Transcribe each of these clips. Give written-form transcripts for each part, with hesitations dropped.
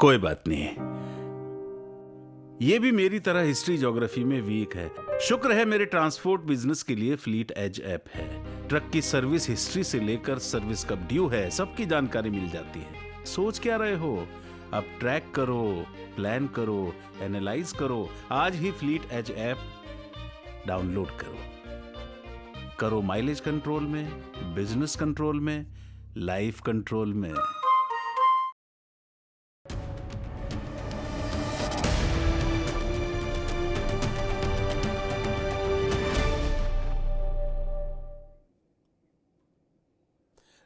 कोई बात नहीं, ये भी मेरी तरह हिस्ट्री ज्योग्राफी में वीक है। शुक्र है मेरे ट्रांसपोर्ट बिजनेस के लिए फ्लीट एज ऐप है। ट्रक की सर्विस हिस्ट्री से लेकर सर्विस कब ड्यू है सबकी जानकारी मिल जाती है। सोच क्या रहे हो? अब ट्रैक करो, प्लान करो, एनालाइज करो। आज ही फ्लीट एज ऐप डाउनलोड करो माइलेज कंट्रोल में, बिजनेस कंट्रोल में, लाइफ कंट्रोल में।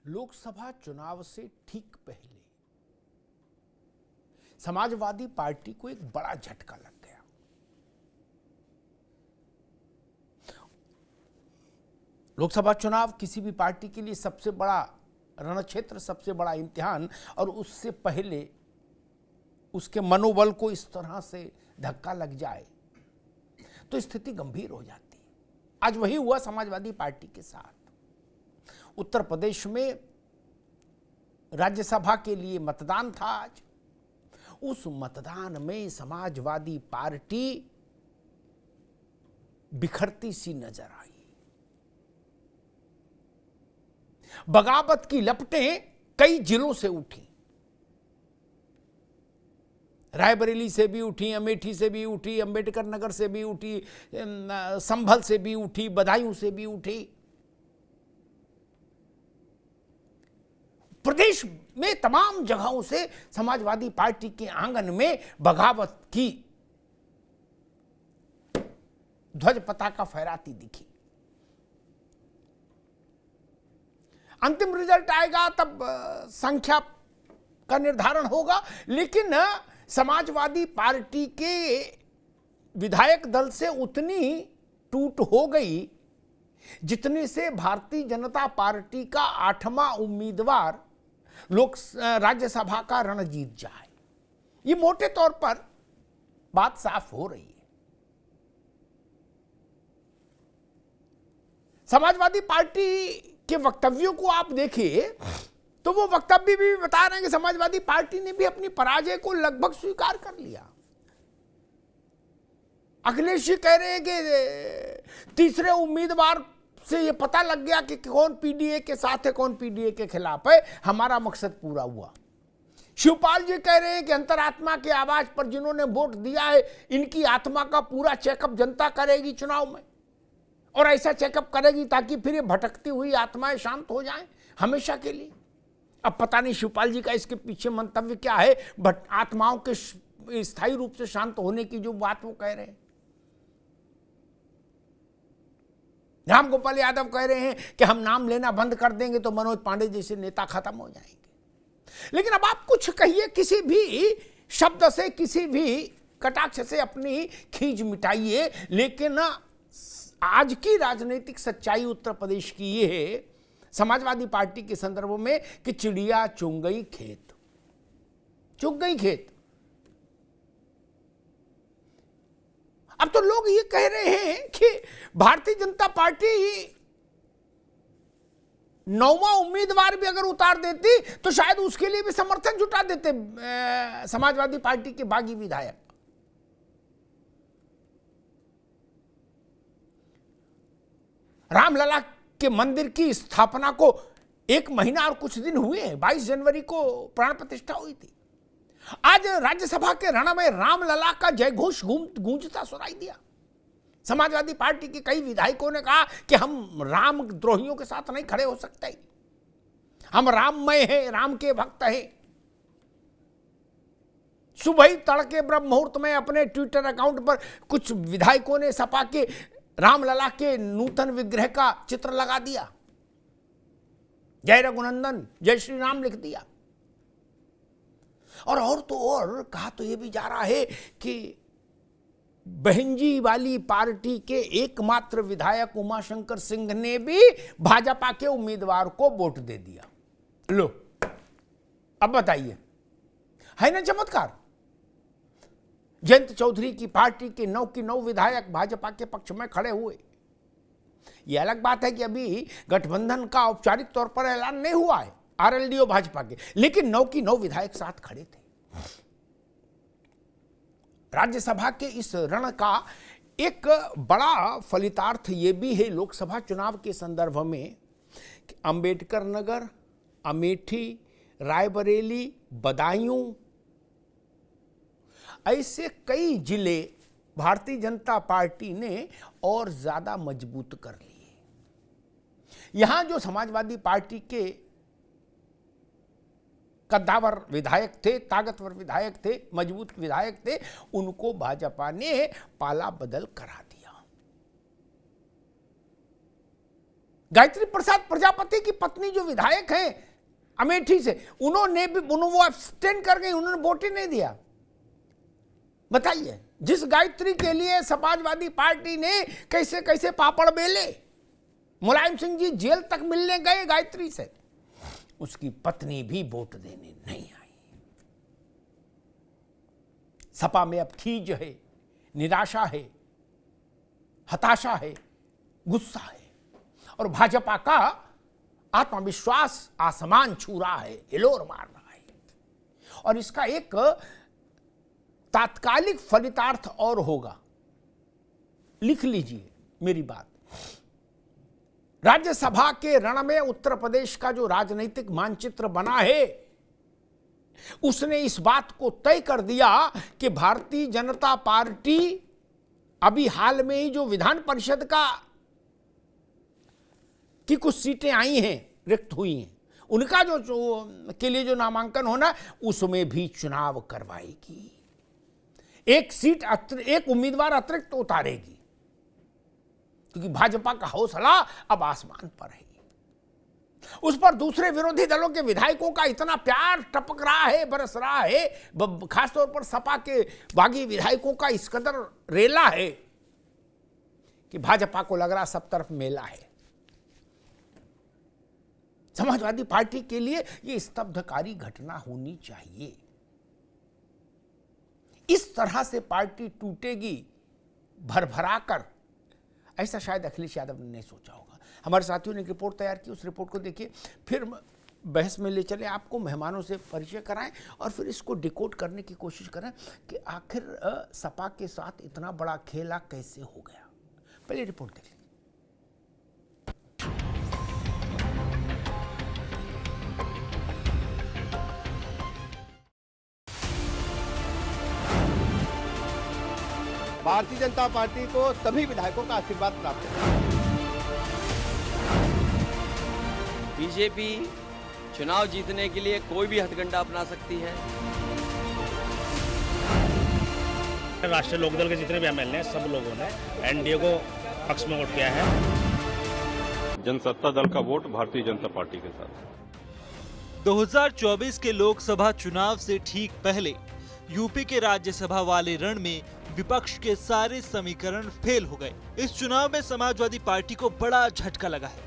लोकसभा चुनाव से ठीक पहले समाजवादी पार्टी को एक बड़ा झटका लग गया। लोकसभा चुनाव किसी भी पार्टी के लिए सबसे बड़ा रणक्षेत्र, सबसे बड़ा इम्तिहान, और उससे पहले उसके मनोबल को इस तरह से धक्का लग जाए तो स्थिति गंभीर हो जाती है। आज वही हुआ समाजवादी पार्टी के साथ। उत्तर प्रदेश में राज्यसभा के लिए मतदान था आज। उस मतदान में समाजवादी पार्टी बिखरती सी नजर आई। बगावत की लपटें कई जिलों से उठी। रायबरेली से भी उठी, अमेठी से भी उठी, अंबेडकर नगर से भी उठी, संभल से भी उठी, बदायूं से भी उठी। प्रदेश में तमाम जगहों से समाजवादी पार्टी के आंगन में बगावत की ध्वज पताका फहराती दिखी। अंतिम रिजल्ट आएगा तब संख्या का निर्धारण होगा, लेकिन समाजवादी पार्टी के विधायक दल से उतनी टूट हो गई जितने से भारतीय जनता पार्टी का 8वां उम्मीदवार राज्यसभा का रण जीत जाए। ये मोटे तौर पर बात साफ हो रही है। समाजवादी पार्टी के वक्तव्यों को आप देखिए तो वो वक्तव्य भी बता रहे हैं कि समाजवादी पार्टी ने भी अपनी पराजय को लगभग स्वीकार कर लिया। अखिलेश जी कह रहे हैं कि तीसरे उम्मीदवार से ये पता लग गया कि कौन पीडीए के साथ है, कौन पीडीए के खिलाफ है। हमारा मकसद पूरा हुआ। शिवपाल जी कह रहे हैं कि अंतरात्मा के आवाज पर जिन्होंने वोट दिया है, इनकी आत्मा का पूरा चेकअप जनता करेगी चुनाव में, और ऐसा चेकअप करेगी ताकि फिर ये भटकती हुई आत्माएं शांत हो जाएं हमेशा के लिए। अब पता नहीं शिवपाल जी का इसके पीछे मंतव्य क्या है, बट आत्माओं के स्थायी रूप से शांत होने की जो बात वो कह रहे हैं। राम गोपाल यादव कह रहे हैं कि हम नाम लेना बंद कर देंगे तो मनोज पांडे जैसे नेता खत्म हो जाएंगे। लेकिन अब आप कुछ कहिए, किसी भी शब्द से, किसी भी कटाक्ष से अपनी खींच मिटाइए, लेकिन आज की राजनीतिक सच्चाई उत्तर प्रदेश की ये है समाजवादी पार्टी के संदर्भ में कि चिड़िया चुग गई खेत, चुग गई खेत। अब तो लोग ये कह रहे हैं कि भारतीय जनता पार्टी 9वां उम्मीदवार भी अगर उतार देती तो शायद उसके लिए भी समर्थन जुटा देते समाजवादी पार्टी के बागी विधायक। रामलला के मंदिर की स्थापना को 1 महीना और कुछ दिन हुए हैं। 22 जनवरी को प्राण प्रतिष्ठा हुई थी। आज राज्यसभा के रण में रामलला का जयघोष गूंजता सुनाई दिया। समाजवादी पार्टी के कई विधायकों ने कहा कि हम राम द्रोहियों के साथ नहीं खड़े हो सकते, हम राममय हैं, राम के भक्त हैं। सुबह ही तड़के ब्रह्म मुहूर्त में अपने ट्विटर अकाउंट पर कुछ विधायकों ने सपा के रामलला के नूतन विग्रह का चित्र लगा दिया, जय रघुनंदन, जय श्री राम लिख दिया। और तो और कहा तो यह भी जा रहा है कि बहनजी वाली पार्टी के एकमात्र विधायक उमाशंकर सिंह ने भी भाजपा के उम्मीदवार को वोट दे दिया। लो, अब बताइए, है ना चमत्कार। जयंत चौधरी की पार्टी के 9 की 9 विधायक भाजपा के पक्ष में खड़े हुए। यह अलग बात है कि अभी गठबंधन का औपचारिक तौर पर ऐलान नहीं हुआ है आरएलडी और भाजपा के, लेकिन 9 की 9 विधायक साथ खड़े थे। राज्यसभा के इस रण का एक बड़ा फलितार्थ ये भी है लोकसभा चुनाव के संदर्भ में कि अंबेडकर नगर, अमेठी, रायबरेली, बदायूं, ऐसे कई जिले भारतीय जनता पार्टी ने और ज्यादा मजबूत कर लिए। यहां जो समाजवादी पार्टी के कद्दावर विधायक थे, ताकतवर विधायक थे, मजबूत विधायक थे, उनको भाजपा ने पाला बदल करा दिया। गायत्री प्रसाद प्रजापति की पत्नी जो विधायक हैं अमेठी से, उन्होंने वो अब्सटेन कर गई, उन्होंने वोट ही नहीं दिया। बताइए, जिस गायत्री के लिए समाजवादी पार्टी ने कैसे कैसे पापड़ बेले, मुलायम सिंह जी जेल तक मिलने गए गायत्री से, उसकी पत्नी भी वोट देने नहीं आई। सपा में अब खीज है, निराशा है, हताशा है, गुस्सा है, और भाजपा का आत्मविश्वास आसमान छू रहा है, हिलोर मार रहा है। और इसका एक तात्कालिक फलितार्थ और होगा, लिख लीजिए मेरी बात। राज्यसभा के रण में उत्तर प्रदेश का जो राजनीतिक मानचित्र बना है, उसने इस बात को तय कर दिया कि भारतीय जनता पार्टी अभी हाल में ही जो विधान परिषद की कुछ सीटें आई हैं, रिक्त हुई हैं, उनका जो के लिए जो नामांकन होना, उसमें भी चुनाव करवाएगी। एक सीट एक उम्मीदवार अतिरिक्त उतारेगी, क्योंकि भाजपा का हौसला अब आसमान पर है। उस पर दूसरे विरोधी दलों के विधायकों का इतना प्यार टपक रहा है, बरस रहा है, खासतौर पर सपा के बागी विधायकों का इस कदर रेला है कि भाजपा को लग रहा सब तरफ मेला है। समाजवादी पार्टी के लिए यह स्तब्धकारी घटना होनी चाहिए। इस तरह से पार्टी टूटेगी भरभराकर, ऐसा शायद अखिलेश यादव ने नहीं सोचा होगा। हमारे साथियों ने एक रिपोर्ट तैयार की, उस रिपोर्ट को देखिए, फिर बहस में ले चले, आपको मेहमानों से परिचय कराएं और फिर इसको डिकोड करने की कोशिश करें कि आखिर सपा के साथ इतना बड़ा खेला कैसे हो गया। पहले रिपोर्ट देख लीजिए। भारतीय जनता पार्टी को सभी विधायकों का आशीर्वाद प्राप्त है। बीजेपी चुनाव जीतने के लिए कोई भी हथकंडा अपना सकती है। राष्ट्रीय लोकदल के जितने भी एमएलए हैं, सब लोगों ने एनडीए को पक्ष में वोट किया है। जनसत्ता दल का वोट भारतीय जनता पार्टी के साथ। 2024 के लोकसभा चुनाव से ठीक पहले यूपी के राज्यसभा वाले रण में विपक्ष के सारे समीकरण फेल हो गए। इस चुनाव में समाजवादी पार्टी को बड़ा झटका लगा है,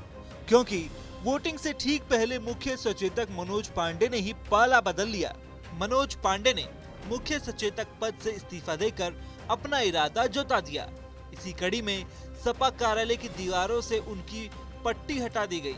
क्योंकि वोटिंग से ठीक पहले मुख्य सचेतक मनोज पांडे ने ही पाला बदल लिया। मनोज पांडे ने मुख्य सचेतक पद से इस्तीफा देकर अपना इरादा जता दिया। इसी कड़ी में सपा कार्यालय की दीवारों से उनकी पट्टी हटा दी गई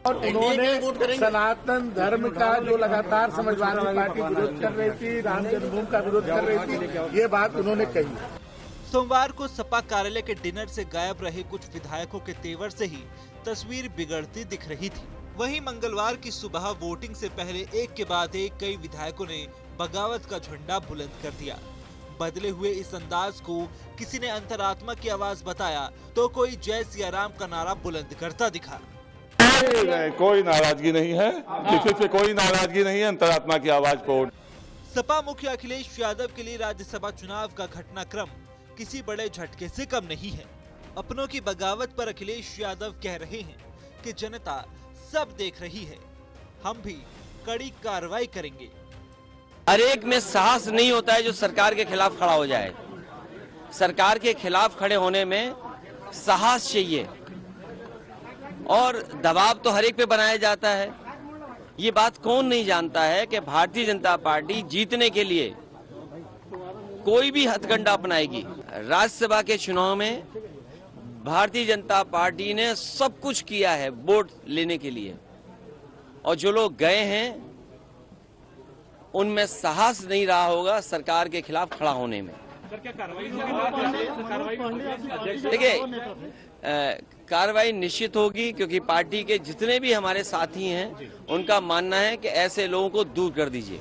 और उन्होंने सनातन धर्म का जो लगातार समाजवादी पार्टी विरोध कर रही थी, राम जन्मभूमि का विरोध कर रही थी, ये बात उन्होंने कही। सोमवार को सपा कार्यालय के डिनर से गायब रहे कुछ विधायकों के तेवर से ही तस्वीर बिगड़ती दिख रही थी। वहीं मंगलवार की सुबह वोटिंग से पहले एक के बाद एक कई विधायकों ने बगावत का झंडा बुलंद कर दिया। बदले हुए इस अंदाज को किसी ने अंतरात्मा की आवाज बताया तो कोई जय सिया राम का नारा बुलंद करता दिखा। कोई नाराजगी नहीं है, किसी से कोई नाराजगी नहीं है, अंतरात्मा की आवाज को। सपा मुख्य अखिलेश यादव के लिए राज्यसभा चुनाव का घटनाक्रम किसी बड़े झटके से कम नहीं है। अपनों की बगावत पर अखिलेश यादव कह रहे हैं कि जनता सब देख रही है, हम भी कड़ी कार्रवाई करेंगे। हर एक में साहस नहीं होता है जो सरकार के खिलाफ खड़ा हो जाए। सरकार के खिलाफ खड़े होने में साहस चाहिए और दबाव तो हर एक पे बनाया जाता है। ये बात कौन नहीं जानता है कि भारतीय जनता पार्टी जीतने के लिए कोई भी हथकंडा अपनाएगी। राज्यसभा के चुनाव में भारतीय जनता पार्टी ने सब कुछ किया है वोट लेने के लिए, और जो लोग गए हैं उनमें साहस नहीं रहा होगा सरकार के खिलाफ खड़ा होने में। देखिए, कार्रवाई निश्चित होगी, क्योंकि पार्टी के जितने भी हमारे साथी हैं उनका मानना है कि ऐसे लोगों को दूर कर दीजिए।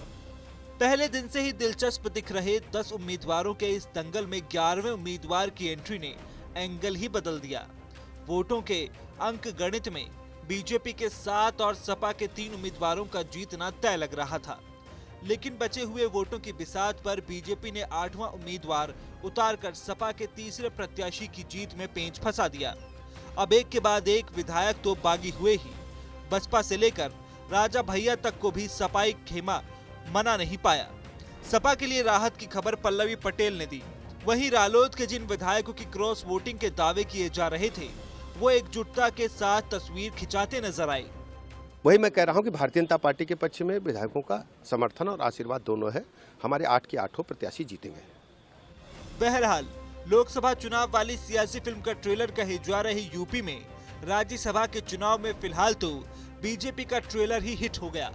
पहले दिन से ही दिलचस्प दिख रहे 10 उम्मीदवारों के इस दंगल में 11वें उम्मीदवार की एंट्री ने एंगल ही बदल दिया। वोटों के अंक गणित में बीजेपी के 7 और सपा के 3 उम्मीदवारों का जीतना तय लग रहा था, लेकिन बचे हुए वोटों की बिसात पर बीजेपी ने 8वां उम्मीदवार उतारकर सपा के तीसरे प्रत्याशी की जीत में पेंच फंसा दिया। अब एक के बाद एक विधायक तो बागी हुए ही, बसपा से लेकर राजा भैया तक को भी सपाई खेमा मना नहीं पाया। सपा के लिए राहत की खबर पल्लवी पटेल ने दी। वहीं रालोद के जिन विधायकों की क्रॉस वोटिंग के दावे किए जा रहे थे, वो एकजुटता के साथ तस्वीर खिंचाते नजर आए। वही मैं कह रहा हूं कि भारतीय जनता पार्टी के पक्ष में विधायकों का समर्थन और आशीर्वाद दोनों है। हमारे 8 के 8 प्रत्याशी जीतेंगे। बहरहाल लोकसभा चुनाव वाली सियासी फिल्म का ट्रेलर कहे जा रहे यूपी में राज्यसभा के चुनाव में फिलहाल तो बीजेपी का ट्रेलर ही हिट हो गया।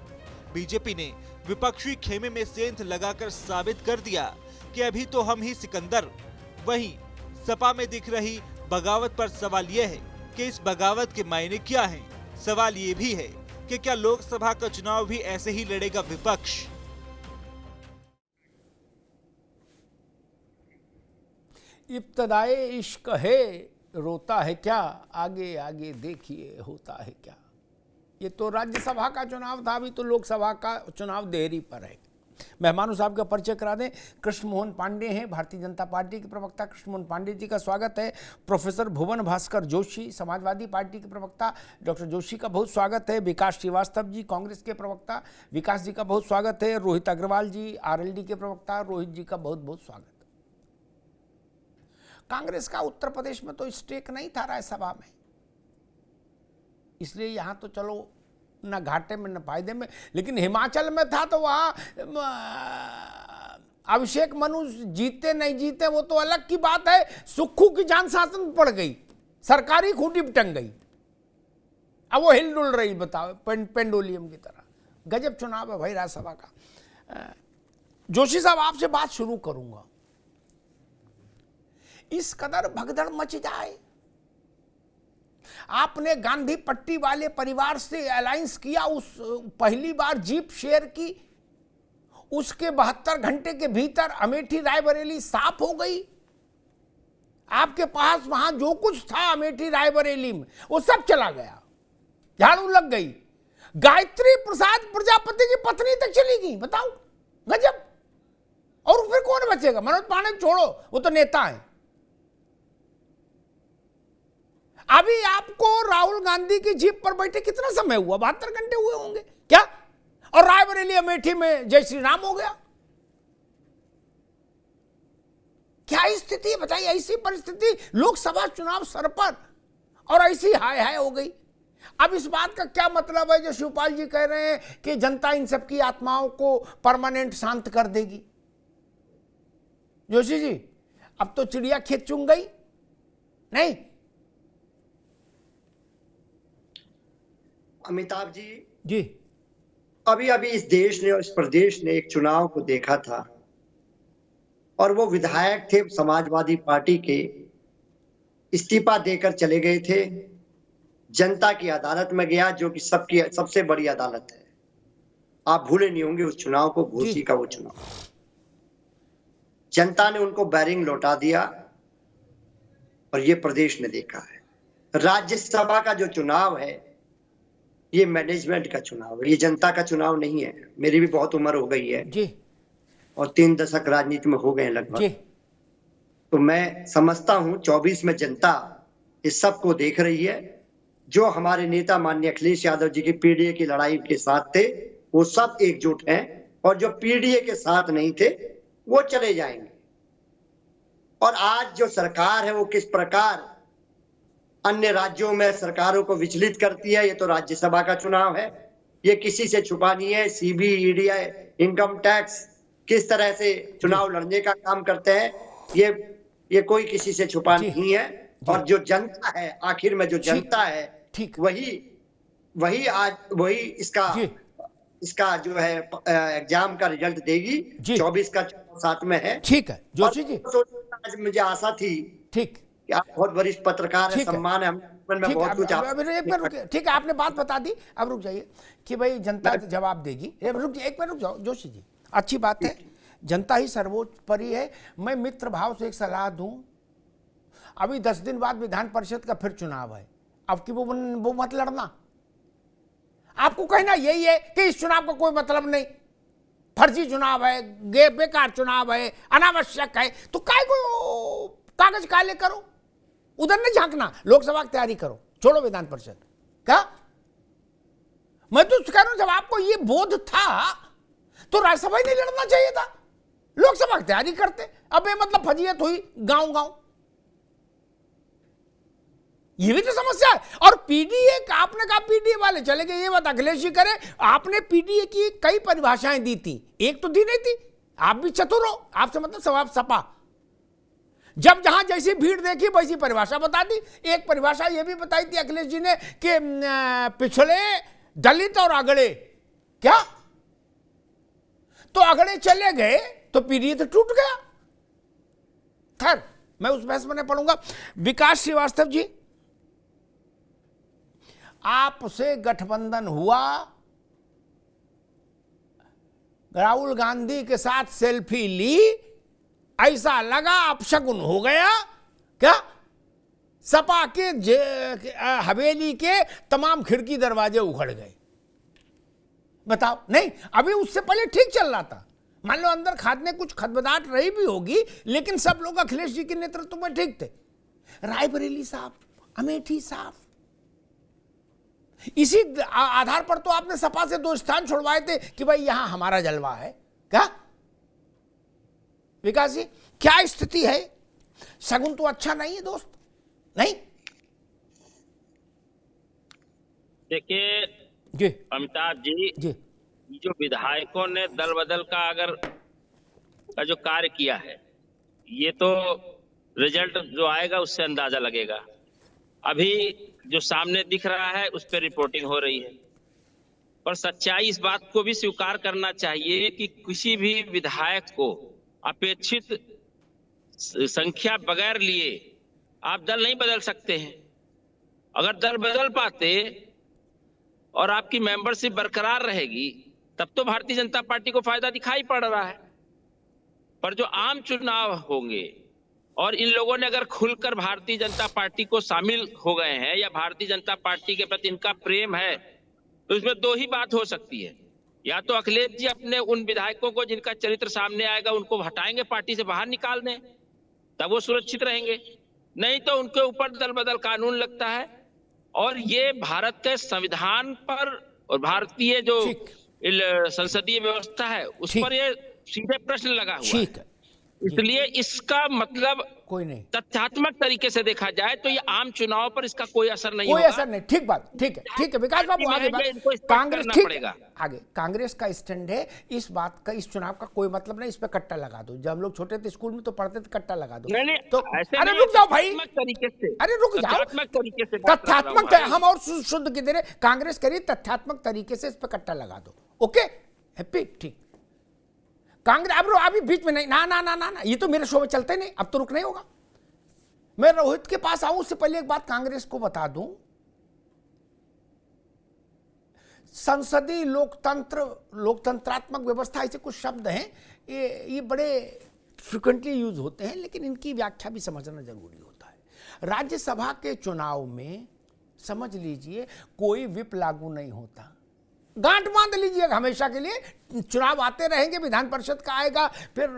बीजेपी ने विपक्षी खेमे में सेंध लगाकर साबित कर दिया कि अभी तो हम ही सिकंदर। वहीं सपा में दिख रही बगावत पर सवाल यह है कि इस बगावत के मायने क्या हैं? सवाल ये भी है कि क्या लोकसभा का चुनाव भी ऐसे ही लड़ेगा विपक्ष? इब्तदाए इश्क है रोता है क्या, आगे आगे देखिए होता है क्या। ये तो राज्यसभा का चुनाव था, अभी तो लोकसभा का चुनाव देरी पर है। मेहमानों साहब का परिचय करा दें। कृष्ण मोहन पांडे हैं, भारतीय जनता पार्टी के प्रवक्ता। कृष्ण मोहन पांडे जी का स्वागत है। प्रोफेसर भुवन भास्कर जोशी, समाजवादी पार्टी के प्रवक्ता, डॉक्टर जोशी का बहुत स्वागत है। विकास श्रीवास्तव जी, कांग्रेस के प्रवक्ता, विकास जी का बहुत स्वागत है। रोहित अग्रवाल जी, आरएलडी के प्रवक्ता, रोहित जी का बहुत बहुत स्वागत है। कांग्रेस का उत्तर प्रदेश में तो स्टेक नहीं था राज्यसभा में, इसलिए यहां तो चलो न घाटे में न फायदे में, लेकिन हिमाचल में था तो वहां अभिषेक मनु जीते नहीं जीते वो तो अलग की बात है। सुक्खू की जान शासन पड़ गई, सरकारी खूंटी टंग गई, अब वो हिल डुल रही, बताओ पेंडोलियम की तरह। गजब चुनाव है भाई राज्यसभा का। जोशी साहब आपसे बात शुरू करूंगा। इस कदर भगदड़ मच जाए, आपने गांधी पट्टी वाले परिवार से अलायंस किया, उस पहली बार जीप शेयर की, उसके 72 घंटे के भीतर अमेठी रायबरेली साफ हो गई। आपके पास वहां जो कुछ था अमेठी रायबरेली में वो सब चला गया, झाड़ू लग गई। गायत्री प्रसाद प्रजापति की पत्नी तक चली गई, बताओ गजब। और फिर कौन बचेगा? मनोज पांडे छोड़ो, वो तो नेता है। अभी आपको राहुल गांधी की जीप पर बैठे कितना समय हुआ? 72 घंटे हुए होंगे क्या? और रायबरेली अमेठी में जय श्री राम हो गया। क्या स्थिति है बताइए? ऐसी परिस्थिति, लोकसभा चुनाव सर पर, और ऐसी हाय हाय हो गई। अब इस बात का क्या मतलब है जो शिवपाल जी कह रहे हैं कि जनता इन सबकी आत्माओं को परमानेंट शांत कर देगी? जोशी जी, अब तो चिड़िया खेत चुन गई नहीं? अमिताभ जी, अभी अभी इस देश ने और इस प्रदेश ने एक चुनाव को देखा था, और वो विधायक थे समाजवादी पार्टी के, इस्तीफा देकर चले गए थे, जनता की अदालत में गया, जो कि सबकी सबसे बड़ी अदालत है। आप भूले नहीं होंगे उस चुनाव को, घोसी का वो चुनाव। जनता ने उनको बैरिंग लौटा दिया, और ये प्रदेश ने देखा है। राज्यसभा का जो चुनाव है ये मैनेजमेंट का चुनाव है, ये जनता का चुनाव नहीं है। मेरी भी बहुत उम्र हो गई है जी, और 3 दशक राजनीति में हो गए लगभग, तो मैं समझता हूं 24 में जनता इस सब को देख रही है। जो हमारे नेता माननीय अखिलेश यादव जी की पीडीए की लड़ाई के साथ थे वो सब एकजुट हैं, और जो पीडीए के साथ नहीं थे वो चले जाएंगे। और आज जो सरकार है वो किस प्रकार अन्य राज्यों में सरकारों को विचलित करती है, ये तो राज्यसभा का चुनाव है, ये किसी से छुपा नहीं है। सीबीआई, ईडी, इनकम टैक्स किस तरह से चुनाव लड़ने का काम करते हैं, ये कोई किसी से छुपा नहीं है। और जो जनता है, आखिर में जो जनता है, वही इसका इसका जो है एग्जाम का रिजल्ट देगी। जी। 24 का 7 में है। ठीक है जोशी जी, आज मुझे आशा थी ठीक कि आप बहुत वरिष्ठ पत्रकार हैं, ठीक है। सम्मान है, हम में ठीक है, बहुत कुछ अब एक मिनट रुकिए। ठीक है, आपने बात बता दी, अब रुक जाइए कि भाई जनता जवाब देगी। रुक जाइए, एक मिनट रुक जाओ जोशी जी, अच्छी बात है, जनता ही सर्वोपरि है। मैं मित्र भाव से एक सलाह दूं, अभी 10 दिन बाद विधान परिषद का फिर चुनाव है, अब की वो मत लड़ना। आपको कहना यही है कि इस चुनाव का कोई मतलब नहीं, फर्जी चुनाव है, बेकार चुनाव है, अनावश्यक है, तो काय को कागज काले करो, उधर नहीं झांकना, लोकसभा की तैयारी करो, छोड़ो विधान परिषद। क्या मैं तो कह रहा हूं, जब आपको ये बोध था तो राज्यसभा ही नहीं लड़ना चाहिए था, लोकसभा की तैयारी करते। अब ये मतलब फजीयत हुई गांव गांव, ये भी तो समस्या है। और पीडीए, आपने कहा पीडीए वाले चले गए, ये बात अखिलेश जी करे, आपने पीडीए की कई परिभाषाएं दी थी, एक तो दी नहीं थी। आप भी चतुर हो, आपसे मतलब सवाब सपा, जब जहां जैसी भीड़ देखी वैसी परिभाषा बता दी। एक परिभाषा यह भी बताई थी अखिलेश जी ने कि पिछड़े, दलित और अगड़े, क्या तो अगड़े चले गए तो पीडीए तो टूट गया। खैर मैं उस बहस में नहीं पढ़ूंगा। विकास श्रीवास्तव जी, आपसे गठबंधन हुआ, राहुल गांधी के साथ सेल्फी ली, ऐसा लगा अपशगुन हो गया। क्या सपा के हवेली के तमाम खिड़की दरवाजे उखड़ गए? बताओ। नहीं, अभी उससे पहले ठीक चल रहा था, मान लो अंदर खादने कुछ खदबदाहट रही भी होगी, लेकिन सब लोग अखिलेश जी के नेतृत्व में ठीक थे। रायबरेली साहब, अमेठी साहब, इसी आधार पर तो आपने सपा से 2 स्थान छुड़वाए थे कि भाई यहां हमारा जलवा है। क्या विकास जी, क्या स्थिति है? शगुन तो अच्छा नहीं है दोस्त, नहीं? देखिए जी अमिताभ जी, जो विधायकों ने दल बदल का जो कार्य किया है, ये तो रिजल्ट जो आएगा उससे अंदाजा लगेगा। अभी जो सामने दिख रहा है उस पर रिपोर्टिंग हो रही है, पर सच्चाई इस बात को भी स्वीकार करना चाहिए कि किसी भी विधायक को अपेक्षित संख्या बगैर लिए आप दल नहीं बदल सकते हैं। अगर दल बदल पाते और आपकी मेंबरशिप बरकरार रहेगी तब तो भारतीय जनता पार्टी को फायदा दिखाई पड़ रहा है। पर जो आम चुनाव होंगे और इन लोगों ने अगर खुलकर भारतीय जनता पार्टी को शामिल हो गए हैं या भारतीय जनता पार्टी के प्रति इनका प्रेम है, तो इसमें 2 ही बात हो सकती है। या तो अखिलेश जी अपने उन विधायकों को जिनका चरित्र सामने आएगा उनको हटाएंगे, पार्टी से बाहर निकाल दें, तब वो सुरक्षित रहेंगे, नहीं तो उनके ऊपर दल बदल कानून लगता है। और ये भारत के संविधान पर और भारतीय जो संसदीय व्यवस्था है उस पर ये सीधे प्रश्न लगा हुआ है। इसलिए इसका मतलब कोई नहीं, तथ्यात्मक तरीके से देखा जाए तो ये आम चुनाव पर इसका कोई असर नहीं कोई होगा। असर नहीं। ठीक बात, ठीक है, ठीक है विकास बाबू, आगे बात। कांग्रेस ठीक, आगे कांग्रेस का स्टैंड है इस बात का, इस चुनाव का कोई मतलब नहीं, इस पे कट्टा लगा दो। जब हम लोग छोटे थे स्कूल में तो पढ़ते थे कट्टा लगा दो। नहीं, तो अरे रुक जाओ भाई, अरे रुक जाओ, तथ्यात्मक हम और शुद्ध की दे रहे, कांग्रेस करिए तथ्यात्मक तरीके से इस पे कट्टा लगा दो। ओके हैप्पी, ठीक। कांग्रेस अब अभी बीच में नहीं, ना ना ना ना ना, ये तो मेरे शो में चलते नहीं, अब तो रुक नहीं होगा। मैं रोहित के पास आऊं उससे पहले एक बात कांग्रेस को बता दूं, संसदीय लोकतंत्र, लोकतंत्रात्मक व्यवस्था, ऐसे कुछ शब्द हैं, ये बड़े फ्रिक्वेंटली यूज होते हैं, लेकिन इनकी व्याख्या भी समझना जरूरी होता है। राज्यसभा के चुनाव में समझ लीजिए कोई विप लागू नहीं होता, गांठ बांध लीजिए हमेशा के लिए। चुनाव आते रहेंगे, विधान परिषद का आएगा, फिर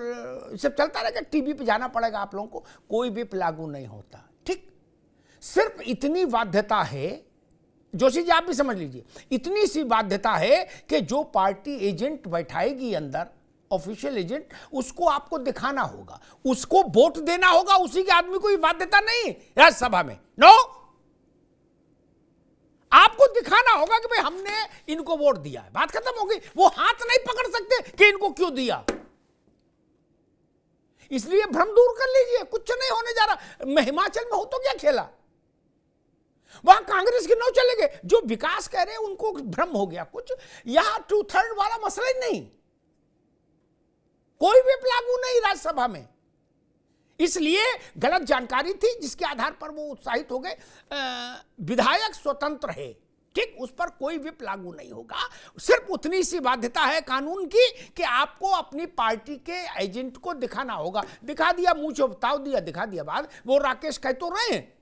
सब चलता रहेगा, टीवी पे जाना पड़ेगा आप लोगों को, कोई भी लागू नहीं होता। ठीक, सिर्फ इतनी बाध्यता है, जोशी जी आप भी समझ लीजिए, इतनी सी बाध्यता है कि जो पार्टी एजेंट बैठाएगी अंदर, ऑफिशियल एजेंट, उसको आपको दिखाना होगा, उसको वोट देना होगा, उसी के आदमी को। बाध्यता नहीं राज्यसभा में, नो, आपको दिखाना होगा कि भाई हमने इनको वोट दिया है, बात खत्म हो गई। वो हाथ नहीं पकड़ सकते कि इनको क्यों दिया, इसलिए भ्रम दूर कर लीजिए, कुछ नहीं होने जा रहा। मैं हिमाचल में हो तो क्या खेला, वहां कांग्रेस के 9 चले गए। जो विकास कह रहे हैं उनको भ्रम हो गया कुछ। यहां 2/3 वाला मसला ही नहीं, कोई भी लागू नहीं राज्यसभा में, इसलिए गलत जानकारी थी जिसके आधार पर वो उत्साहित हो गए। विधायक स्वतंत्र है, ठीक, उस पर कोई विप लागू नहीं होगा। सिर्फ उतनी सी बाध्यता है कानून की कि आपको अपनी पार्टी के एजेंट को दिखाना होगा। दिखा दिया, मुंह चौबताव दिया, दिखा दिया। बाद वो राकेश कह तो रहे हैं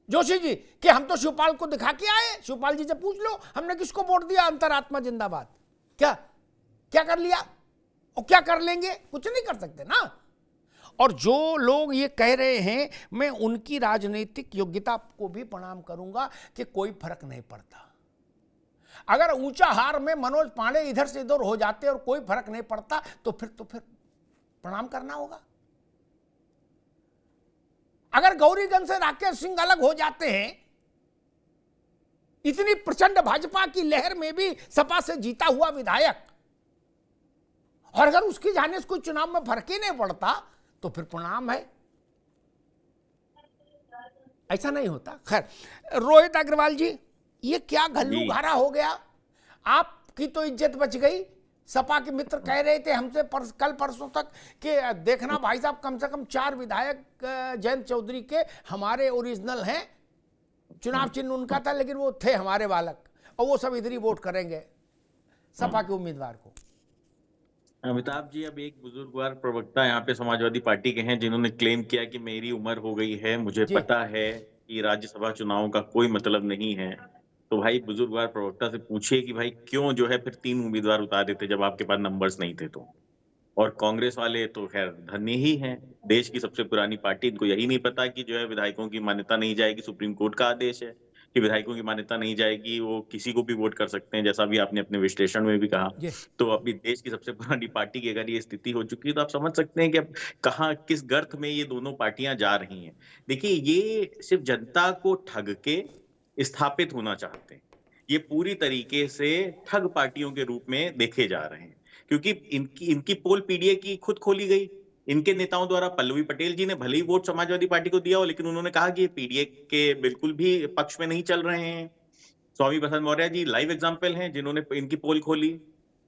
जोशी जी कि हम तो शिवपाल को दिखा के आए। शिवपाल जी से पूछ लो हमने किसको वोट दिया, अंतरात्मा जिंदाबाद। क्या क्या कर लिया और क्या कर लेंगे, कुछ नहीं कर सकते ना। और जो लोग ये कह रहे हैं, मैं उनकी राजनीतिक योग्यता को भी प्रणाम करूंगा कि कोई फर्क नहीं पड़ता। अगर ऊंचा हार में मनोज पांडे इधर से इधर हो जाते और कोई फर्क नहीं पड़ता तो फिर प्रणाम करना होगा। अगर गौरीगंज से राकेश सिंह अलग हो जाते हैं, इतनी प्रचंड भाजपा की लहर में भी सपा से जीता हुआ विधायक, और अगर उसकी जाने से कोई चुनाव में फर्क ही नहीं पड़ता तो फिर प्रणाम है। ऐसा नहीं होता। खैर, रोहित अग्रवाल जी, ये क्या घल्लू घारा हो गया? आपकी तो इज्जत बच गई। सपा के मित्र कह रहे थे हमसे कल परसों तक कि देखना भाई साहब, कम से कम 4 विधायक जयंत चौधरी के हमारे ओरिजिनल हैं, चुनाव चिन्ह उनका था लेकिन वो थे हमारे बालक, और वो सब इधर ही वोट करेंगे सपा के उम्मीदवार को। अमिताभ जी, अब एक बुजुर्गवार प्रवक्ता यहाँ पे समाजवादी पार्टी के हैं जिन्होंने क्लेम किया कि मेरी उम्र हो गई है, मुझे पता है कि राज्यसभा चुनावों का कोई मतलब नहीं है। तो भाई बुजुर्गवार प्रवक्ता से पूछिए कि भाई क्यों जो है फिर 3 उम्मीदवार उतार देते जब आपके पास नंबर्स नहीं थे तो। और कांग्रेस वाले तो खैर धन्य ही हैं, देश की सबसे पुरानी पार्टी, इनको यही नहीं पता कि जो है विधायकों की मान्यता नहीं जाएगी, सुप्रीम कोर्ट का आदेश है कि विधायकों की मान्यता नहीं जाएगी, वो किसी को भी वोट कर सकते हैं, जैसा भी आपने अपने विश्लेषण में भी कहा। तो अभी देश की सबसे पुरानी पार्टी की अगर ये स्थिति हो चुकी है तो आप समझ सकते हैं कि अब कहाँ किस गर्त में ये दोनों पार्टियां जा रही हैं। देखिए, ये सिर्फ जनता को ठग के स्थापित होना चाहते हैं, ये पूरी तरीके से ठग पार्टियों के रूप में देखे जा रहे हैं, क्योंकि इनकी पोल पीडीए की खुद खोली गई। इनके नेताओं द्वारा पल्लवी पटेल जी ने भले ही वोट समाजवादी पार्टी को दिया हो, लेकिन उन्होंने कहा कि ये पीडीए के बिल्कुल भी पक्ष में नहीं चल रहे हैं। स्वामी प्रसाद मौर्य जी लाइव एग्जाम्पल हैं जिन्होंने इनकी पोल खोली